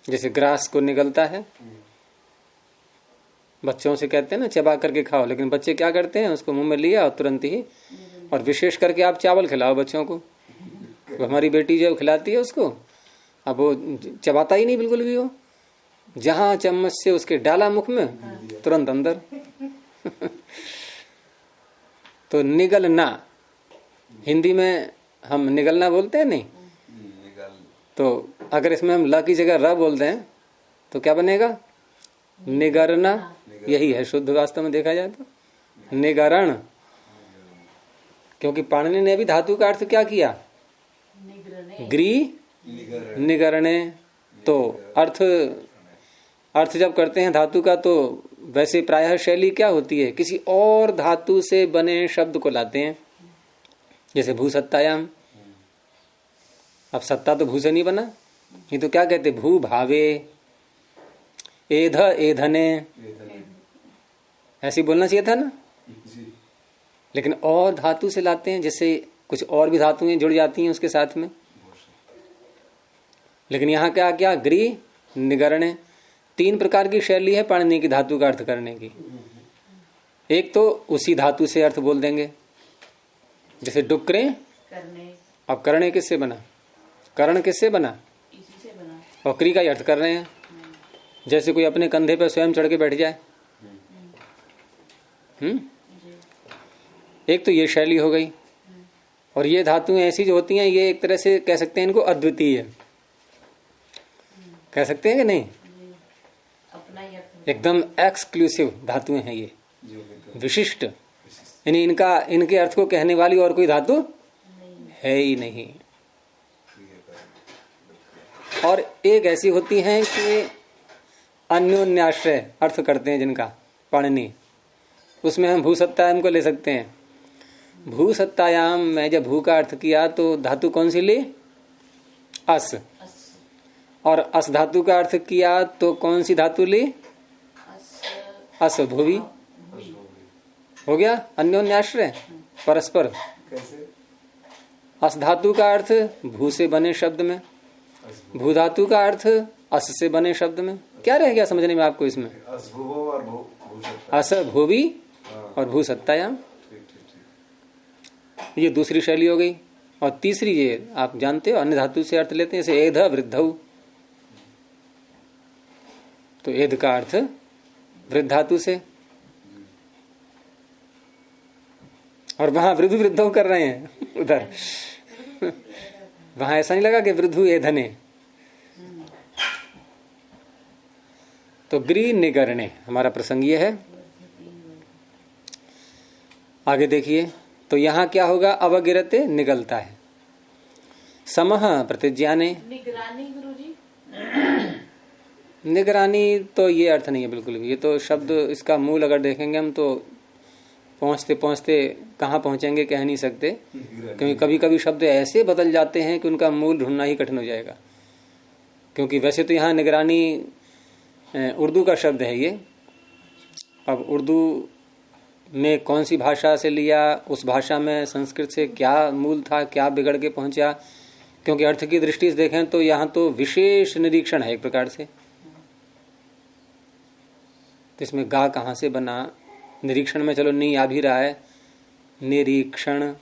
जैसे ग्रास को निगलता है, बच्चों से कहते हैं ना चबा करके खाओ, लेकिन बच्चे क्या करते हैं, उसको मुंह में लिया और तुरंत ही, और विशेष करके आप चावल खिलाओ बच्चों को, तो हमारी बेटी जो खिलाती है उसको, अब वो चबाता ही नहीं बिल्कुल भी, वो जहां चम्मच से उसके डाला मुख में तुरंत अंदर तो निगलना, हिंदी में हम निगलना बोलते हैं नहीं, तो अगर इसमें हम ल की जगह र बोल दें तो क्या बनेगा? निगरना, यही है शुद्ध वास्तव में देखा जाए तो निगरण। क्योंकि पाणिनि ने भी धातु का अर्थ क्या किया, ग्री निगरणे। तो अर्थ जब करते हैं धातु का तो वैसे प्रायः शैली क्या होती है, किसी और धातु से बने शब्द को लाते हैं, जैसे भूसत्तायाम। अब सत्ता तो भू से नहीं बना, ये तो क्या कहते, भू भावे, एध एधने, ऐसे बोलना चाहिए था ना। लेकिन और धातु से लाते हैं, जैसे कुछ और भी धातुएं जुड़ जाती हैं उसके साथ में। लेकिन यहाँ क्या क्या, गृह निगरणे। 3 प्रकार की शैली है पाणिनि की धातु का अर्थ करने की। एक तो उसी धातु से अर्थ बोल देंगे, जैसे डुक्रे। अब करणे किससे बना, करण किससे बना, इसी से बना। और क्री का अर्थ कर रहे हैं। जैसे कोई अपने कंधे पर स्वयं चढ़ के बैठ जाए। एक तो ये शैली हो गई। और ये धातुएं ऐसी जो होती हैं, ये एक तरह से कह सकते हैं इनको अद्वितीय, कह सकते हैं कि नहीं, अपना ही अर्थ एकदम एक्सक्लूसिव धातुएं हैं ये, विशिष्ट। यानी इनके अर्थ को कहने वाली और कोई धातु है ही नहीं। और एक ऐसी होती हैं कि अन्योन्याश्रय अर्थ करते हैं जिनका पाणिनि, उसमें हम भूसत्तायाम को ले सकते हैं। भूसत्तायाम में जब भू का अर्थ किया तो धातु कौन सी ली, अस। और अस धातु का अर्थ किया तो कौन सी धातु ली, अस भूवि। हो गया अन्योन्याश्रय परस्पर। अस धातु का अर्थ भू से बने शब्द में, भू धातु का अर्थ अस से बने शब्द में। क्या रह गया समझने में आपको इसमें, अस भूवि और भूसत्तायाम। ये दूसरी शैली हो गई। और तीसरी ये आप जानते हो, अन्य धातु से अर्थ लेते हैं, जैसे एध वृद्धौ। तो एध का अर्थ वृद्ध धातु से, और वहां वृद्धु वृद्धौ कर रहे हैं उधर। वहां ऐसा नहीं लगा कि वृद्धु एधने। तो गृह निगरणे हमारा प्रसंग ये है। आगे देखिए, तो यहां क्या होगा, अवगिरते निगलता है। समह प्रतिज्ञाने, निगरानी गुरुजी, निगरानी तो ये अर्थ नहीं है बिल्कुल भी। ये तो शब्द, इसका मूल अगर देखेंगे हम तो पहुंचते पहुंचते कहाँ पहुंचेंगे कह नहीं सकते, क्योंकि कभी कभी शब्द ऐसे बदल जाते हैं कि उनका मूल ढूंढना ही कठिन हो जाएगा। क्योंकि वैसे तो यहाँ निगरानी उर्दू का शब्द है ये। अब उर्दू में कौन सी भाषा से लिया, उस भाषा में संस्कृत से क्या मूल था, क्या बिगड़ के पहुंचा, क्योंकि अर्थ की दृष्टि से देखें तो यहाँ तो विशेष निरीक्षण है एक प्रकार से। तो इसमें गा कहाँ से बना, निरीक्षण में चलो नहीं आ भी रहा है, निरीक्षण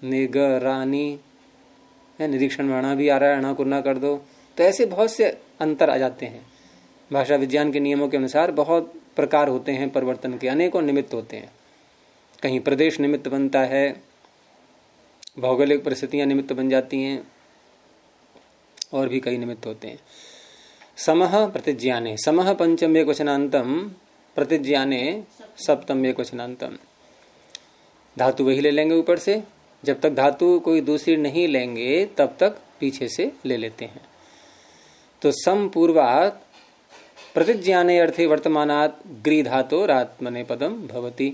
निगरानी है, निरीक्षण में अणा भी आ रहा है, अणा कुर्ना कर दो। तो ऐसे बहुत से अंतर आ जाते हैं। भाषा विज्ञान के नियमों के अनुसार बहुत प्रकार होते हैं परिवर्तन के, अनेकों निमित्त होते हैं। कहीं प्रदेश निमित्त बनता है, भौगोलिक परिस्थितियां निमित्त बन जाती हैं, और भी कई निमित्त होते हैं। समह प्रतिज्ञाने, समह पंचम एकवचनांतम, प्रतिज्ञाने सप्तम एकवचनांतम। धातु वही ले लेंगे ऊपर से, जब तक धातु कोई दूसरी नहीं लेंगे तब तक पीछे से ले लेते हैं। तो सम पूर्वात प्रतिज्ञाने अर्थे वर्तमानात गृह धातु रात्मने पदम भवति।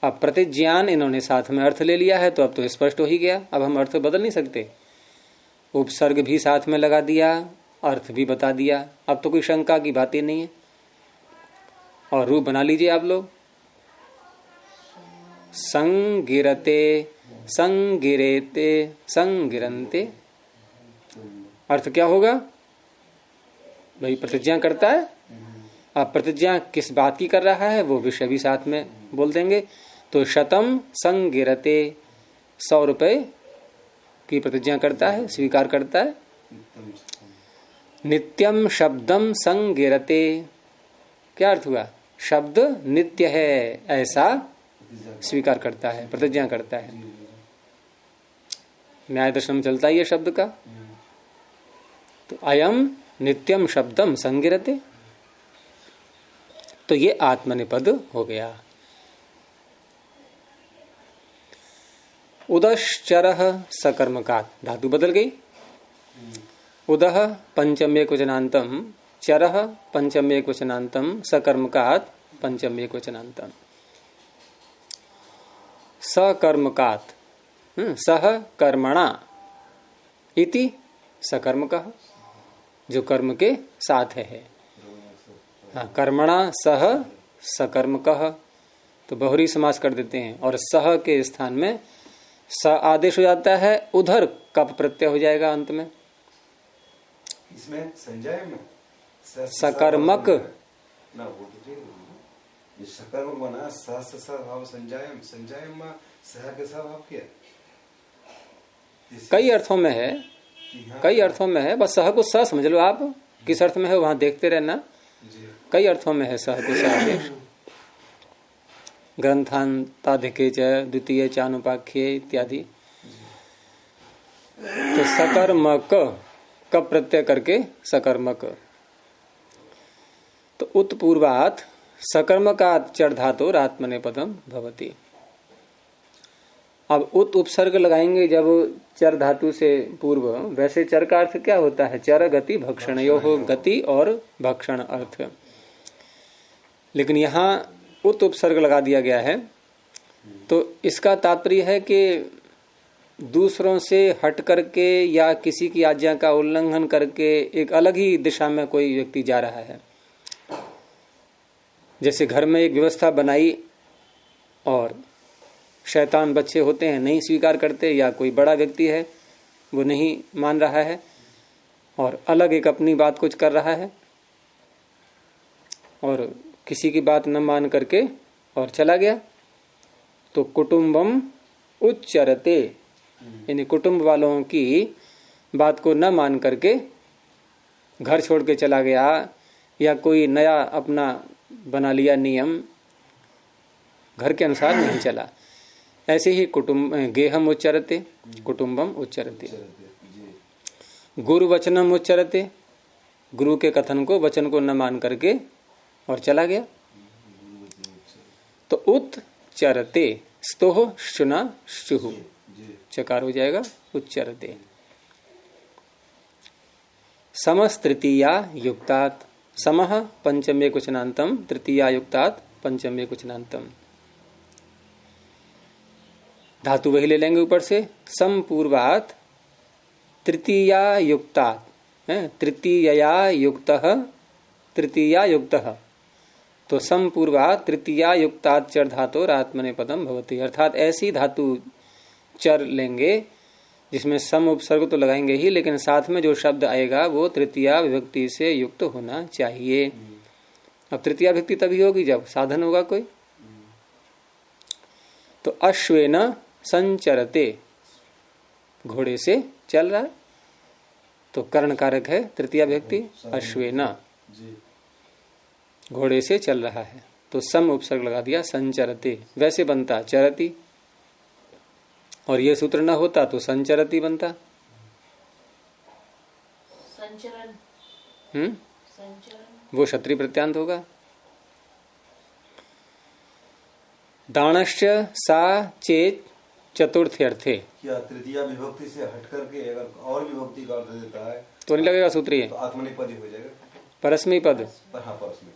अब प्रतिज्ञान इन्होंने साथ में अर्थ ले लिया है, तो अब तो स्पष्ट हो ही गया। अब हम अर्थ बदल नहीं सकते। उपसर्ग भी साथ में लगा दिया, अर्थ भी बता दिया, अब तो कोई शंका की बात ही नहीं है। और रूप बना लीजिए आप लोग, संगिरते, संगिरेते, संगिरंते। अर्थ क्या होगा भाई, प्रतिज्ञा करता है। अब प्रतिज्ञा किस बात की कर रहा है वो विषय भी साथ में बोल देंगे। तो शतम संगिरते, 100 रुपए की प्रतिज्ञा करता है, स्वीकार करता है। नित्यम शब्दम संगिरते, क्या अर्थ हुआ, शब्द नित्य है ऐसा स्वीकार करता है, प्रतिज्ञा करता है। न्याय दर्शन में चलता ही है शब्द का। तो अयम नित्यम शब्दम संगिरते, तो ये आत्मनेपद हो गया। उदश्चरः सकर्मकात्, धातु बदल गई। उदः पंचम एकवचनांतम, चरः पंचम एकवचनांतम, सकर्मकात् पंचम एकवचनांतम। सकर्मकात् सह कर्मणा इति सकर्मकः, जो कर्म के साथ है। हाँ, कर्मणा सह सकर्मकः, तो बहुरी समास कर देते हैं। और सह के स्थान में स आदेश हो जाता है, उधर कप प्रत्यय हो जाएगा अंत में। इसमें संजय में सकर्मक ना, वो तो ये सकर्मक बना, स भाव संजयम, संजयम में सह के भाव क्या? कई अर्थों में है, कई अर्थों में है। बस सह को स समझ लो आप, किस अर्थ में है वहां देखते रहना। कई अर्थों में है सह को स आदेश। ग्रंथांताधिके च द्वितीय चानुपाख्ये इत्यादि। तो सकर्मक का प्रत्यय करके सकर्मक। तो उत्पूर्वात् सकर्मकात् चर धातुर आत्मनेपदम भवति। अब उत उपसर्ग लगाएंगे जब चर धातु से पूर्व। वैसे चर का अर्थ क्या होता है? चर गति भक्षणयोः, गति और भक्षण अर्थ। लेकिन यहाँ उत उपसर्ग लगा दिया गया है, तो इसका तात्पर्य है कि दूसरों से हट करके या किसी की आज्ञा का उल्लंघन करके एक अलग ही दिशा में कोई व्यक्ति जा रहा है। जैसे घर में एक व्यवस्था बनाई और शैतान बच्चे होते हैं, नहीं स्वीकार करते, या कोई बड़ा व्यक्ति है वो नहीं मान रहा है और अलग एक अपनी बात कुछ कर रहा है और किसी की बात न मान करके और चला गया, तो कुटुंबम उच्चरते, यानी कुटुंब वालों की बात को न मान करके घर छोड़ के चला गया, या कोई नया अपना बना लिया नियम, घर के अनुसार नहीं चला। ऐसे ही कुटुंब गेहम उच्चरते, कुटुंबम उच्चरते। गुरु वचनम उच्चरते, गुरु के कथन को, वचन को न मान करके और चला गया। तो उच्चरते, स्तोह शुना शुहु, चकार हो जाएगा उच्चरते। समस तृतीया युक्तात्, समः पंचमे कुचनांतम, तृतीया युक्तात् पंचमे कुचनांतम। धातु वही ले लेंगे ऊपर से, समपूर्वात् तृतीया युक्तात्, तृतीया युक्तः, तृतीया युक्तः। तो समपूर्वात् तृतीया युक्तात् चर धातुर आत्मनेपदम भवति। अर्थात ऐसी धातु चर लेंगे जिसमें सम उपसर्ग तो लगाएंगे ही, लेकिन साथ में जो शब्द आएगा वो तृतीया विभक्ति से युक्त होना चाहिए। अब तृतीया विभक्ति तभी होगी जब साधन होगा कोई। तो अश्वेन संचरते, घोड़े से चल रहा है, तो कर्ण कारक है तृतीया विभक्ति। अश्वेन, घोड़े से चल रहा है, तो सम उपसर्ग लगा दिया, संचरते। वैसे बनता चरती, और ये सूत्र न होता तो संचरती बनता। संचरण, संचरण वो क्षत्रिय प्रत्यांत होगा। दानश्च सा चेत चतुर्थी अर्थे, क्या तृतीया विभक्ति से हट करके अगर और विभक्ति का अर्थ देता है तो नहीं लगेगा सूत्र ये, तो आत्मनेपदी हो जाएगा, परस्मै पद। हाँ, परस्मै।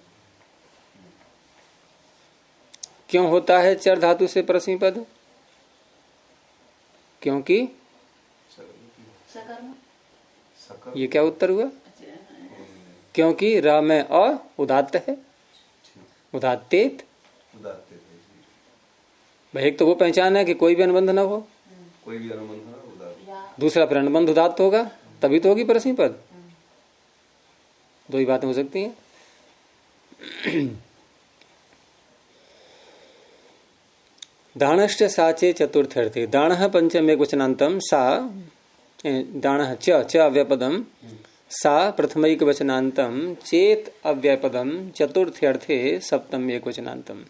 क्यों होता है चर धातु से परस्मै पद? क्योंकि सकर्म, ये क्या उत्तर हुआ? क्योंकि र में अ उदात्त है, उदात्तेत। भाई एक तो वो पहचान है कि कोई भी अनुबंध न हो, कोई भी अनुबंध न उदात्त, दूसरा फिर अनुबंध उदात्त होगा, तभी तो होगी परस्मै पद। दो ही बातें हो सकती हैं। दानश्च साचे चतुर्थर्थे, दान पंचमे वचनांतम, सा दान च अव्यपदम, सा प्रथमैक वचनांतम, चेत अव्यपदम, चतुर्थ्यर्थे सप्तम एक वचनांतम।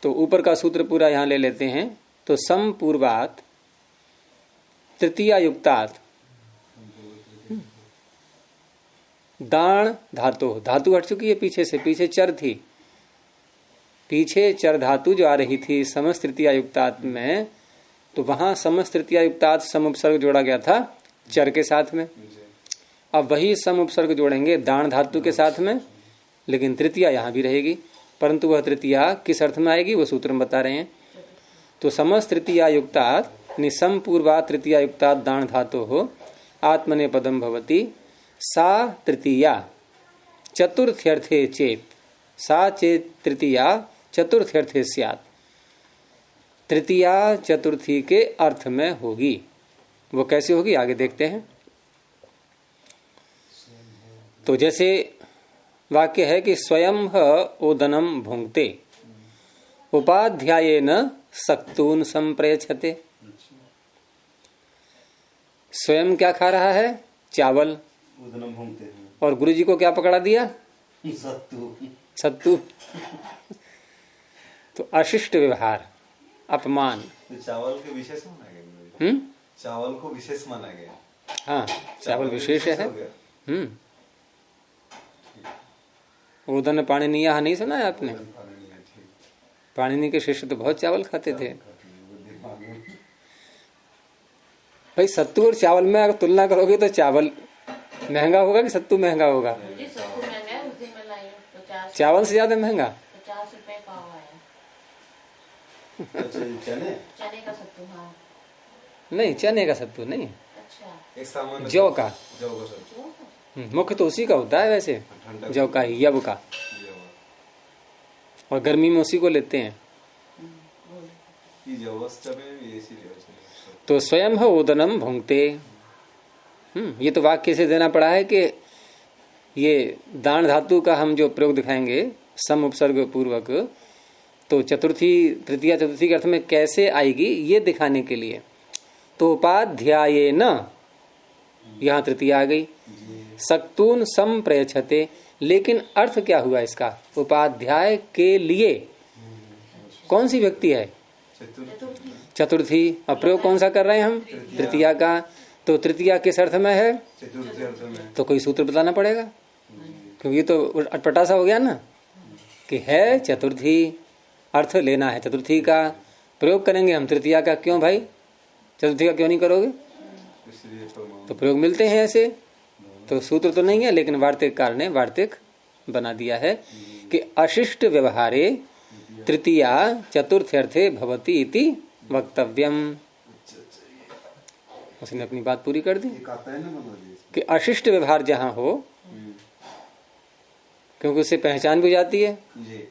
तो ऊपर का सूत्र पूरा यहां ले लेते हैं। तो सम पूर्वात तृतीया युक्तात्, दाण धातु, धातु हट चुकी है पीछे से, पीछे चर थी, पीछे चर धातु जो आ रही थी समस्त तृतीया युक्तात् में, तो वहां समस्त तृतीया युक्तात् सम उपसर्ग जोड़ा गया था चर के साथ में। अब वही सम उपसर्ग जोड़ेंगे दाण धातु के साथ में, लेकिन तृतीया यहां भी रहेगी, परंतु वह तृतीया किस अर्थ में आएगी वो सूत्र में बता रहे हैं। तो समस्त तृतीया युक्तात् निसम पूर्वा तृतीया युक्तात् दाण धातु हो आत्मने पदम भवति, सा तृतीया चतुर्थ्यर्थे चेत, सा चेत तृतीया चतुर्थ्यर्थे स्यात्, तृतीया चतुर्थी के अर्थ में होगी। वो कैसे होगी आगे देखते हैं। तो जैसे वाक्य है कि स्वयं ओदनम भुंक्ते उपाध्यायेन सक्तून संप्रयच्छते, स्वयं क्या खा रहा है, चावल, ओदनम भुंक्ते हैं, और गुरुजी को क्या पकड़ा दिया, सत्तू। तो अशिष्ट व्यवहार, अपमान। तो चावल के विशेष माना गया, चावल को विशेष माना गया। हाँ, चावल विशेष है। ओदन पाणिनि, यहाँ नहीं सुना है आपने? पाणिनि के शिष्य तो बहुत चावल खाते थे भाई। सत्तू और चावल में अगर तुलना करोगे तो चावल महंगा होगा कि सत्तू महंगा होगा? चावल से ज्यादा महंगा। 50 रुपए पाव है। चने का सत्तू? हाँ नहीं, चने का सत्तू नहीं। अच्छा, एक सामान जौ का सत्तू। मुख्य तो उसी का होता है वैसे, जौ का ही, यब का, और गर्मी में उसी को लेते हैं। तो स्वयं है ओदनम भुंक्ते। ये तो वाक्य से देना पड़ा है कि ये दाण धातु का हम जो प्रयोग दिखाएंगे सम उपसर्ग पूर्वक, तो चतुर्थी तृतीया चतुर्थी के अर्थ में कैसे आएगी ये दिखाने के लिए। तो उपाध्यायेन, यहाँ तृतीया आ गई, सक्तून सम प्रयच्छते, लेकिन अर्थ क्या हुआ इसका, उपाध्याय के लिए। कौन सी व्यक्ति है, चतुर्थी। अब प्रयोग कौन सा कर रहे हैं हम, तृतीया का। तो तृतीया किस अर्थ में है, तो कोई सूत्र बताना पड़ेगा, क्योंकि तो अटपटा सा हो गया ना कि है चतुर्थी, अर्थ लेना है चतुर्थी का, प्रयोग करेंगे हम तृतीया का। क्यों भाई, चतुर्थी का क्यों नहीं करोगे? तो प्रयोग मिलते हैं ऐसे, तो सूत्र तो नहीं है, लेकिन वार्तिककार ने वार्तिक बना दिया है कि अशिष्ट व्यवहारे तृतीया चतुर्थ्यर्थे भवति इति वक्तव्यम। उसने अपनी बात पूरी कर दी कि अशिष्ट व्यवहार जहां हो, क्योंकि उससे पहचान भी जाती है।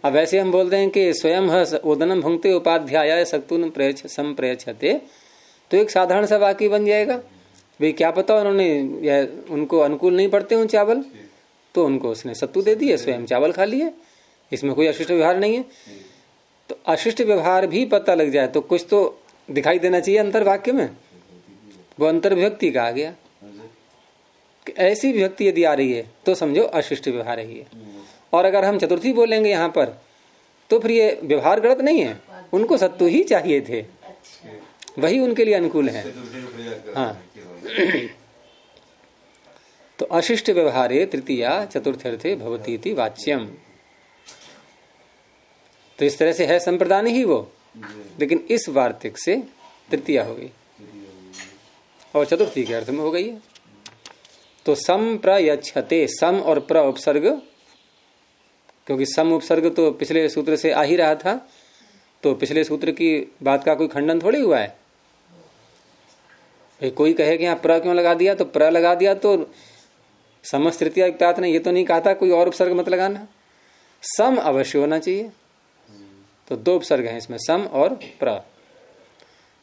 अब वैसे हम बोलते हैं कि स्वयं ओदनम भुंक्ते उपाध्याय सक्तून संप्रयच्छते, तो एक साधारण सा वाक्य बन जाएगा। भाई क्या पता उन्होंने उनको अनुकूल नहीं पड़ते हो चावल, तो उनको उसने सत्तू दे दिए, स्वयं चावल खा लिए, इसमें कोई अशिष्ट व्यवहार नहीं है। तो अशिष्ट व्यवहार भी पता लग जाए तो कुछ तो दिखाई देना चाहिए अंतर वाक्य में, वो अंतर विभक्ति का आ गया कि ऐसी विभक्ति यदि आ रही है तो समझो अशिष्ट व्यवहार है। और अगर हम चतुर्थी बोलेंगे यहाँ पर, तो फिर ये व्यवहार गलत नहीं है, उनको सत्तू ही चाहिए थे, वही उनके लिए अनुकूल है। हाँ तो अशिष्ट व्यवहारे तृतीया चतुर्थ्यर्थे भवति इति वाच्यम। तो इस तरह से है संप्रदान ही वो, लेकिन इस वार्तिक से तृतीया हो गई और चतुर्थी के अर्थ में हो गई है। तो सम प्रयच्छते, सम और प्र उपसर्ग, क्योंकि सम उपसर्ग तो पिछले सूत्र से आ ही रहा था, तो पिछले सूत्र की बात का कोई खंडन थोड़ी हुआ है। कोई कहे कि यहाँ प्र क्यों लगा दिया, तो प्र लगा दिया तो समस्त तृतीया युक्तात् ने ये तो नहीं कहा था कोई और उपसर्ग मत लगाना, सम अवश्य होना चाहिए। तो दो उपसर्ग हैं इसमें, सम और प्र।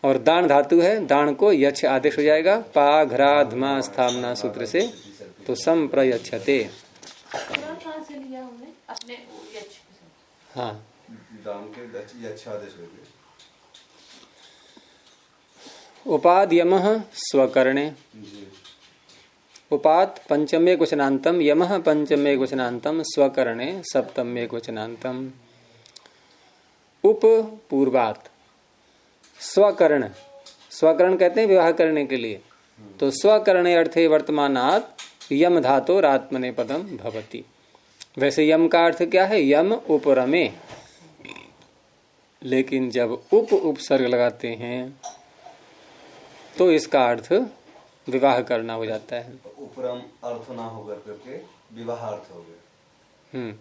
और दाण धातु है, दाण को यच्छ आदेश हो जाएगा, पा घ्रा धमा स्थापना सूत्र से, तो सम प्रयच्छते। हाँ, उपाद यमः स्वकर्णे, उपात पंचमे क्वचनांतम, यमः पंचमे क्वचनांतम, स्वकर्णे सप्तमे क्वचनांतम। उप पूर्वात, स्वकर्ण, स्वकर्ण कहते हैं विवाह करने के लिए, तो स्वकर्णे अर्थे वर्तमानात् यम धातोरात्मनेपदम भवति। वैसे यम का अर्थ क्या है? यम उपरमे। लेकिन जब उपसर्ग लगाते हैं तो इसका अर्थ विवाह करना हो जाता है। उपरम अर्थ ना होकर करके विवाह अर्थ हो गया।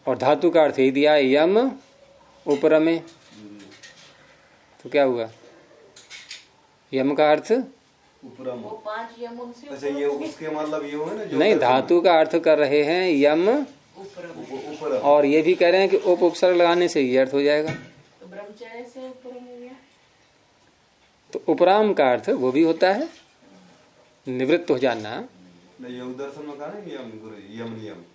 और धातु का अर्थ ही दिया यम उपरमे, तो क्या हुआ? यम का अर्थ उपरम। वो 5 यम उनसे अच्छा, ये उसके मतलब ये हुआ ना जो नहीं, धातु का अर्थ कर रहे हैं यम उपरम, और ये भी कह रहे हैं कि उपसर्ग लगाने से ये अर्थ हो जाएगा। तो ब्रह्मचर्य से उपरम हो गया। तो उपराम का अर्थ वो भी होता है निवृत्त हो जाना। योग दर्शन में कहा ना यम गुरु यम नियम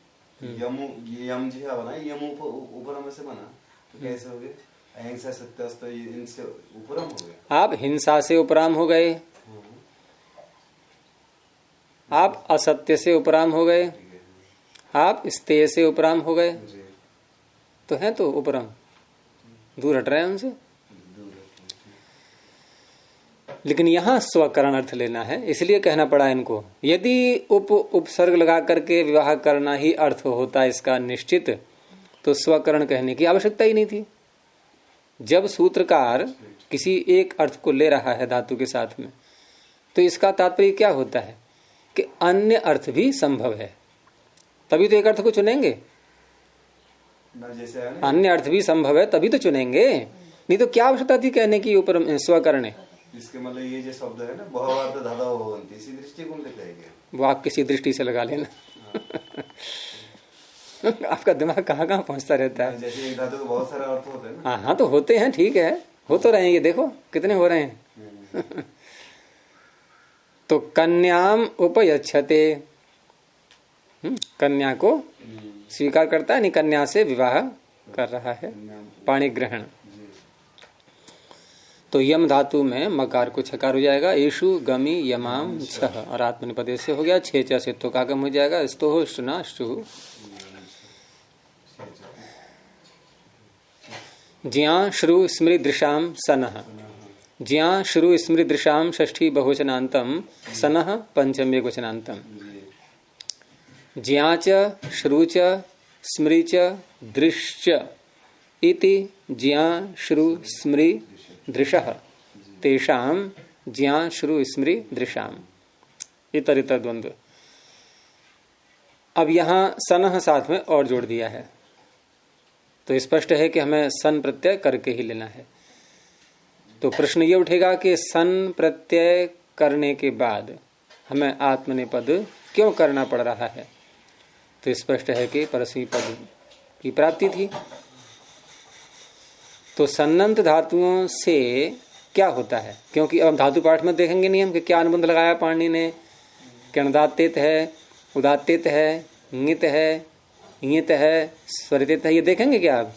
यम जी है बना, यम उपरम से बना, तो कैसे हो गए? अहिंसा सत्यास्त इनसे उपरम हो गया। आप हिंसा से उपराम हो गए, आप असत्य से उपराम हो गए, आप स्तेय से उपराम हो गए, तो है तो उपराम दूर हट रहे हैं उनसे। लेकिन यहाँ स्वकरण अर्थ लेना है, इसलिए कहना पड़ा इनको। यदि उपसर्ग लगा करके विवाह करना ही अर्थ होता इसका निश्चित, तो स्वकरण कहने की आवश्यकता ही नहीं थी। जब सूत्रकार किसी एक अर्थ को ले रहा है धातु के साथ में, तो इसका तात्पर्य क्या होता है कि अन्य अर्थ भी संभव है, तभी तो एक अर्थ को चुनेंगे। अन्य अर्थ भी संभव है तभी तो चुनेंगे, नहीं तो क्या आवश्यकता थी कहने की ऊपर स्वकरण है। इसके मतलब ये जो शब्द है ना बहुवार्थ धाधा भवन्ति, इसी दृष्टिकोण से कहेंगे। वो आप किसी दृष्टि से लगा लेना। आपका दिमाग कहाँ कहाँ पहुंचता रहता है। जैसे एक धातु के बहुत सारे अर्थ होते हैं ना। हाँ तो होते हैं, ठीक है, हो तो रहे हैं, ये देखो कितने हो रहे हैं। तो कन्याम उपयच्छते, कन्या को स्वीकार करता है, नहीं कन्या से विवाह कर रहा है, पाणी ग्रहण। तो यम धातु में मकार को छकार हो जाएगा, येषु गमी यमाम छह, और आत्मनिपद से हो गया। छे च से तो कागम हो जाएगा, स्तोह शुना शु। ज्या श्रु स्मृ दृशाम सनः, ज्या श्रु स्मृ दृशाम षष्ठी बहुवचनांतम, सनः पंचम एकवचनांतम। ज्या च श्रु च स्मृ च दृश्च इति ज्या श्रु स्मृ दृशः तेषाम ज्या श्रु स्मृ दृशाम, इतर इतर द्वंद्व। अब यहां सनः साथ में और जोड़ दिया है, तो स्पष्ट है कि हमें सन प्रत्यय करके ही लेना है। तो प्रश्न ये उठेगा कि सन प्रत्यय करने के बाद हमें आत्मनेपद क्यों करना पड़ रहा है? तो स्पष्ट है कि परस्मी पद की प्राप्ति थी। तो सन्नंत धातुओं से क्या होता है? क्योंकि अब धातु पाठ में देखेंगे नहीं हम कि क्या अनुबंध लगाया पाणिनि ने, कर्णदातित है, उदात्तित है, ङित है, ङित है, स्वरित है, ये देखेंगे क्या आप?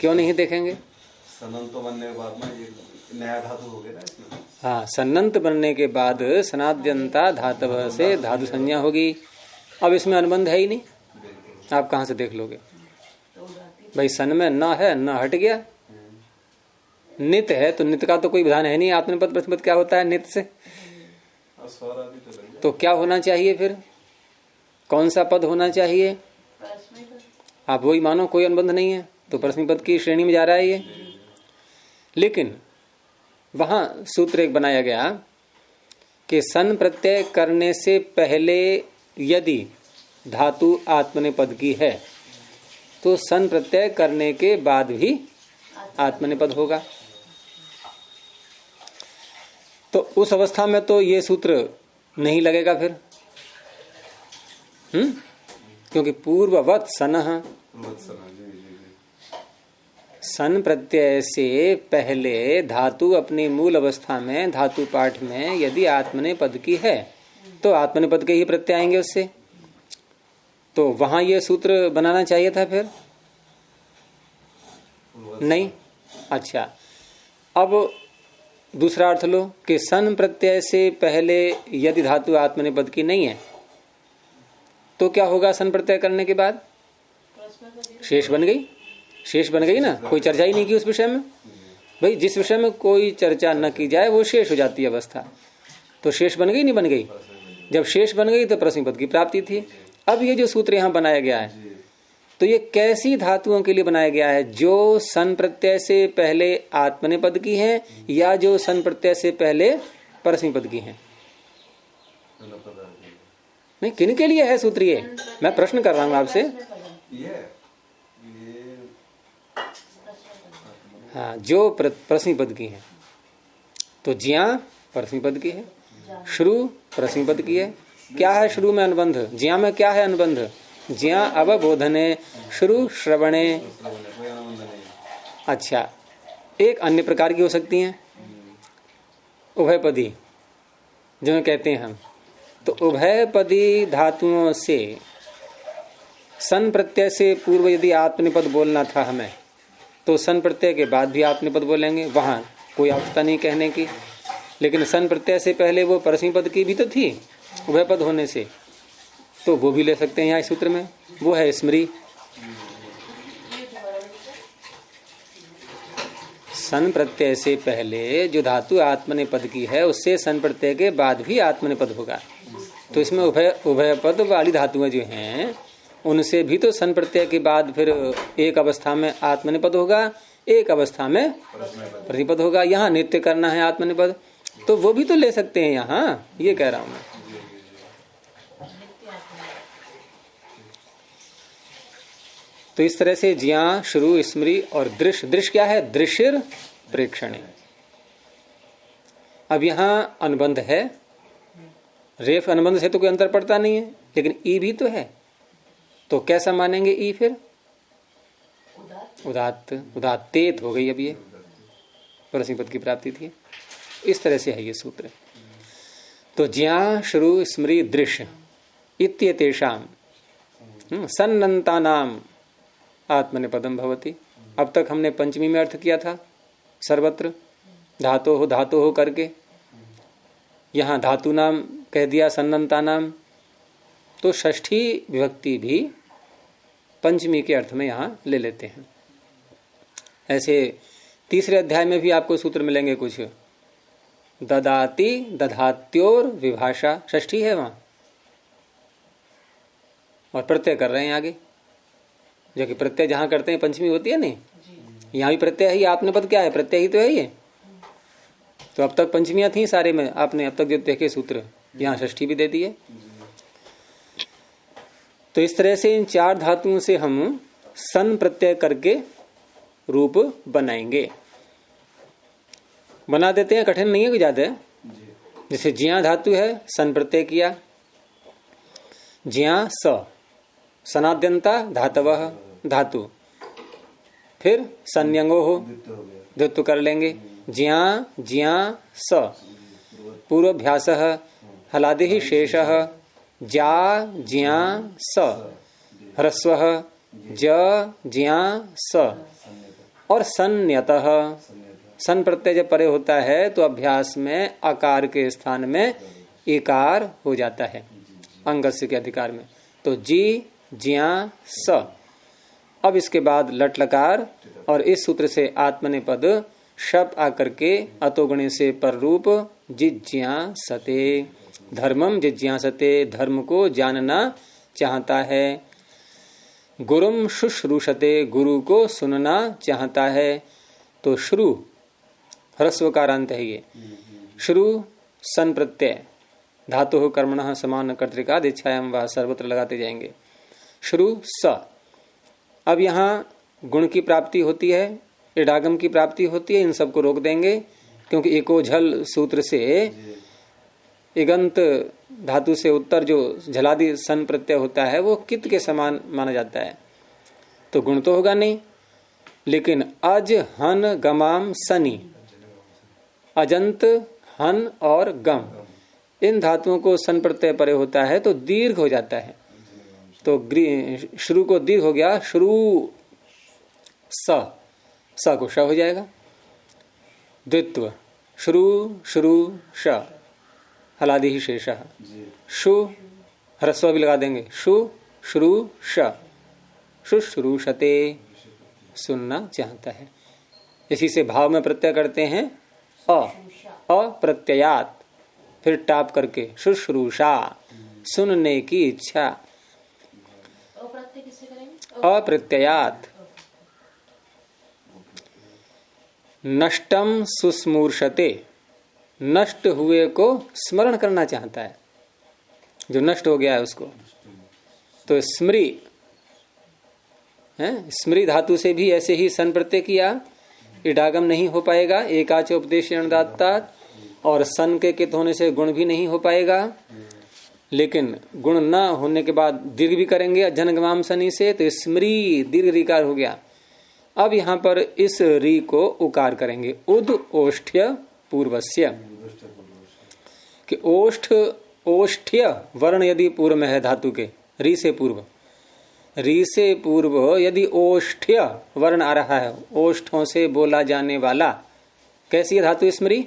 क्यों नहीं देखेंगे? सन्नंत बनने के बाद में ये नया धातु हो गया ना इसमें। हाँ, सन्नंत बनने के बाद सनाद्यंता धातव से धातु संज्ञा होगी। अब इसमें अनुबंध है ही नहीं, आप कहाँ से देख लोगे? भाई सन में न है, न हट गया। नित है तो नित का तो कोई विधान है नहीं, आत्मनिपद प्रतिपद क्या होता है नित से? तो क्या होना चाहिए फिर? कौन सा पद होना चाहिए? आप वही मानो, कोई अनुबंध नहीं है तो परस्मी पद की श्रेणी में जा रहा है ये। लेकिन वहां सूत्र एक बनाया गया कि सन प्रत्यय करने से पहले यदि धातु आत्मनेपद की है तो सन प्रत्यय करने के बाद भी आत्मनेपद होगा। तो उस अवस्था में तो ये सूत्र नहीं लगेगा फिर, क्योंकि पूर्ववत सनः, सन प्रत्यय से पहले धातु अपनी मूल अवस्था में धातु पाठ में यदि आत्मनेपद की है तो आत्मनेपद के ही प्रत्यय आएंगे उससे। तो वहां ये सूत्र बनाना चाहिए था फिर नहीं। अच्छा, अब दूसरा अर्थ लो कि सन प्रत्यय से पहले यदि धातु आत्मनेपद की नहीं है तो क्या होगा? सन प्रत्यय करने के बाद शेष बन गई, शेष बन गई ना, कोई चर्चा ही नहीं की उस विषय में। भाई जिस विषय में कोई चर्चा न की जाए वो शेष हो जाती है अवस्था। तो शेष बन गई नहीं बन गई? जब शेष बन गई तो परस्मै पद की प्राप्ति थी। अब ये जो सूत्र यहाँ बनाया गया है तो ये कैसी धातुओं के लिए बनाया गया है? जो सन प्रत्यय से पहले आत्मनेपद की है या जो सन प्रत्यय से पहले परस्मै पद की है? नहीं, किन के लिए है सूत्र ये? मैं प्रश्न कर रहा हूँ आपसे। हाँ, जो परस्मै पद की है तो ज्या परस्मै पद की है, श्रु परस्मै पद की है। क्या है श्रु में अनुबंध? ज्या में क्या है अनुबंध? ज्या अवबोधने, श्रु श्रवणे। अच्छा, एक अन्य प्रकार की हो सकती हैं उभयपदी, जो कहते हैं हम। तो उभयपदी धातुओं से सन प्रत्यय से पूर्व यदि आत्मनिपद बोलना था हमें तो सन प्रत्यय के बाद भी आत्मनिपद बोलेंगे, वहां कोई आवश्यकता नहीं कहने की। लेकिन सन प्रत्यय से पहले वो परस्मै पद की भी तो थी उभयपद होने से, तो वो भी ले सकते हैं यहाँ इस सूत्र में। वो है स्मृति। सन प्रत्यय से पहले जो धातु आत्मनेपद की है उससे सन प्रत्यय के बाद भी आत्मनेपद होगा। तो इसमें उभयपद वाली धातुएं जो हैं उनसे भी तो सन प्रत्यय के बाद फिर एक अवस्था में आत्मनेपद होगा, एक अवस्था में प्रतिपद होगा। यहाँ नित्य करना है आत्मनेपद, तो वो भी तो ले सकते हैं यहाँ, ये कह रहा हूं मैं। तो इस तरह से ज्या, श्रु, स्मृति और दृश्य। दृश्य क्या है? दृश्य प्रेक्षण। अब यहाँ अनुबंध है, रेफ अनुबंध से तो कोई अंतर पड़ता नहीं है, लेकिन ई भी तो है, तो कैसा मानेंगे ई फिर? उदात्त, उदात्तेत हो गई। अब ये परस्मै पद की प्राप्ति थी। इस तरह से है ये सूत्र। तो ज्या, श्रु, स्मृति, दृश्य इत्येतेषां सन्नन्तानाम आत्मनेपदम भवति। अब तक हमने पंचमी में अर्थ किया था सर्वत्र धातो हो करके, यहाँ धातु नाम कह दिया सन्नन्ता नाम, तो षष्ठी विभक्ति भी पंचमी के अर्थ में यहाँ ले लेते हैं। ऐसे तीसरे अध्याय में भी आपको सूत्र मिलेंगे कुछ। ददाति, दधात्योर विभाषा, षष्ठी है वहां, और प्रत्यय कर रहे हैं आगे, जो कि प्रत्यय जहां करते हैं पंचमी होती है नहीं, यहाँ भी प्रत्यय है। ये आत्मनेपद क्या है? प्रत्यय ही तो है ये। तो अब तक पंचमियां थी सारे में, आपने अब तक जो देखे सूत्र, यहाँ षष्ठी भी दे दी है। तो इस तरह से इन चार धातुओं से हम सन प्रत्यय करके रूप बनाएंगे। बना देते हैं, कठिन नहीं है कोई ज्यादा। जैसे ज्या धातु है, सन प्रत्यय किया, ज्या स, सनाद्यंता धातवः धातु, फिर संयंगो हो, द्वित्व कर लेंगे। ज्या ज्या स, पूर्वाभ्यासः, हलादिः शेषः, जा ज्या स, ह्रस्वः, ज ज्या स, और संयतः। सन प्रत्यय जब परे होता है तो अभ्यास में अकार के स्थान में इकार हो जाता है अंगस्य के अधिकार में। तो जी ज्या स। अब इसके बाद लट लकार, और इस सूत्र से आत्मनेपद शब्द आकर के अतोगुणे से पर रूप जिज्ञासते। धर्मम जिज्ञासते, धर्म को जानना चाहता है। गुरुम शुश्रूषते, गुरु को सुनना चाहता है। तो श्रु ह्रस्वकारांत है ये। श्रु सन प्रत्यय, धातु कर्मणः समान कर्तृका दीक्षायाम व सर्वत्र लगाते जाएंगे। श्रु स। अब यहाँ गुण की प्राप्ति होती है, इडागम की प्राप्ति होती है, इन सबको रोक देंगे क्योंकि एको झल सूत्र से इगंत धातु से उत्तर जो झलादि सन प्रत्यय होता है वो कित के समान माना जाता है, तो गुण तो होगा नहीं। लेकिन अज हन गमाम सनी, अजंत हन और गम, इन धातुओं को सन प्रत्यय परे होता है तो दीर्घ हो जाता है। तो शुरू को दीर्घ हो गया, शुरू स को श हो जाएगा। द्वित्व श्रु श्रु श, हलादि ही शेष। शु ह्रस्व भी लगा देंगे, शु श्रु श, शुश्रूषते, सुनना चाहता है। इसी से भाव में प्रत्यय करते हैं अप्रत्ययात, फिर टाप करके शुश्रूषा, सुनने की इच्छा। अप्रत्यय किससे करेंगे? अप्रत्ययात। नष्टम सुस्मूर्षते, नष्ट हुए को स्मरण करना चाहता है, जो नष्ट हो गया है उसको। तो स्मृ है, स्मृ धातु से भी ऐसे ही सन प्रत्यय किया, इडागम नहीं हो पाएगा, एकाच उपदेश दाता, और सन के कित होने से गुण भी नहीं हो पाएगा। लेकिन गुण न होने के बाद दीर्घ भी करेंगे जनगमाम सनी से, तो स्मृ दीर्घ रिकार हो गया। अब यहाँ पर इस री को उकार करेंगे, उद ओष्ठ्य पूर्वस्य, कि ओष्ठ ओष्ठ्य वर्ण यदि पूर्व में है धातु के, री से पूर्व, री से पूर्व यदि ओष्ठ्य वर्ण आ रहा है, ओष्ठों से बोला जाने वाला, कैसी है धातु स्मृति?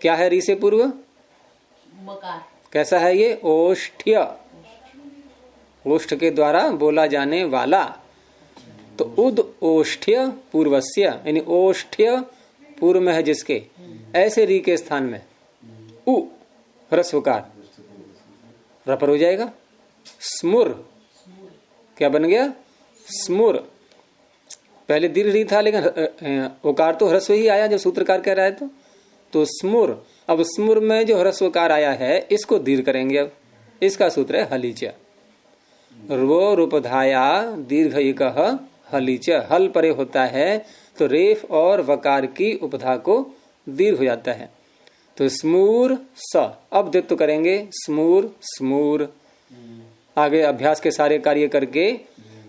क्या है री से पूर्व? मकार। कैसा है ये? ओष्ठ्य, ओष्ठ के द्वारा बोला जाने वाला। तो उद ओष्ठ्य पूर्वस्य, यानी ओष्ठ्य पूर्व में है जिसके, ऐसे री के स्थान में उ ह्रस्वकार रपर हो जाएगा। स्मुर, क्या बन गया? स्मुर। पहले दीर्घ री था, लेकिन ओकार तो ह्रस्व ही आया जब सूत्रकार कह रहा है तो स्मुर। अब स्मुर में जो ह्रस्वकार आया है इसको दीर्घ करेंगे। अब इसका सूत्र है हलीच, रो रूपधाया दीर्घ एक हलीच। हल परे होता है तो रेफ और वकार की उपधा को दीर्घ हो जाता है। तो स्मूर स, अब द्वित्व करेंगे, स्मूर स्मूर। आगे अभ्यास के सारे कार्य करके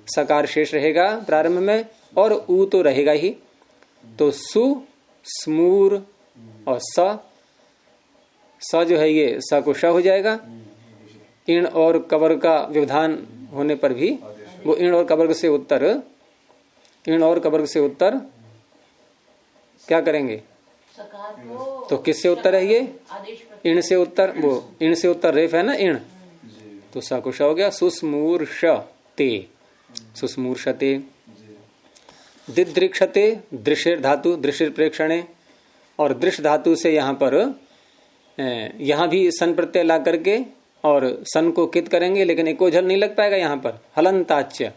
सकार शेष रहेगा प्रारंभ में, और ऊ तो रहेगा ही। तो सु स्मूर और स जो है ये स को श हो जाएगा। इण और कवर्ग का व्यवधान होने पर भी वो इण और कवर्ग से उत्तर, इण और कवर्ग से उत्तर क्या करेंगे? तो किससे उत्तर है ये? इण से उत्तर, वो इण से उत्तर रेफ है ना, इण, तो स को श हो गया। सुस्मूर्षते, सुस्मूर्षते। दिदृक्षते, दृश्य धातु, दृश्य प्रेक्षणे, और दृश्य धातु से यहाँ पर यहाँ भी सन प्रत्यय ला करके और सन को कित करेंगे, लेकिन एको झल नहीं लग पाएगा यहाँ पर। हलंताच्य,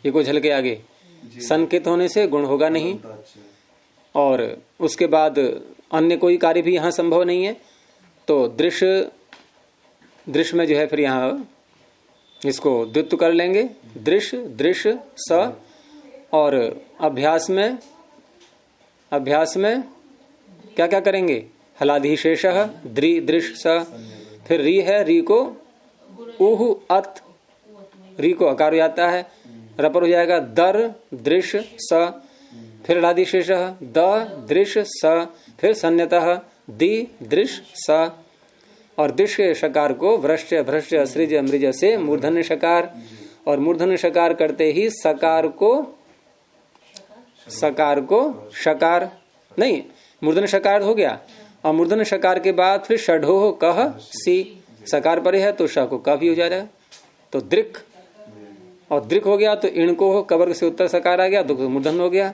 एको झल के आगे सन कित होने से गुण होगा नहीं, और उसके बाद अन्य कोई कार्य भी यहाँ संभव नहीं है। तो दृश्य, दृश्य में जो है फिर यहाँ इसको द्वित्व कर लेंगे, दृश्य दृश्य स। और अभ्यास में, अभ्यास में क्या क्या करेंगे? हलाधिशेष द्रि दृश्य स। फिर री है, री को उहु अत, री को अकार हो जाता है, रपर हो जाएगा दर दृश्य स। फिर हलाधिशेष द दृश्य स, फिर संयतः दि दृश्य स। और दृश्य शकार को वृश्च भ्रश्च सृज मृज से मूर्धन्य शकार, और मूर्धन्य शकार करते ही सकार को, सकार को शकार नहीं, मूर्धन्य शकार हो गया। और मूर्धन्य शकार के बाद फिर षढ़ो कह सी, सकार पर है तो श को क भी हो जाएगा। तो दृक्, और दृक् हो गया तो इण को हो, कवर्ग से उत्तर सकार आ गया तो मूर्धन हो गया।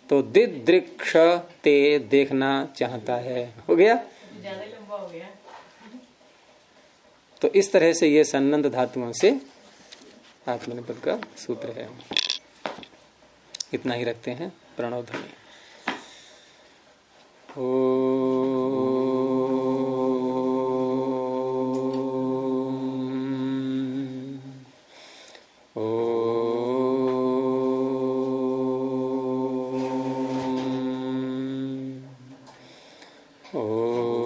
तो दिदृक्ष ते, देखना चाहता है, हो गया, ज्यादा लंबा हो गया। तो इस तरह से ये सन्नंद धातुओं से आत्मनिपद का सूत्र है। इतना ही रखते हैं। प्रणव ध्वनि। ओ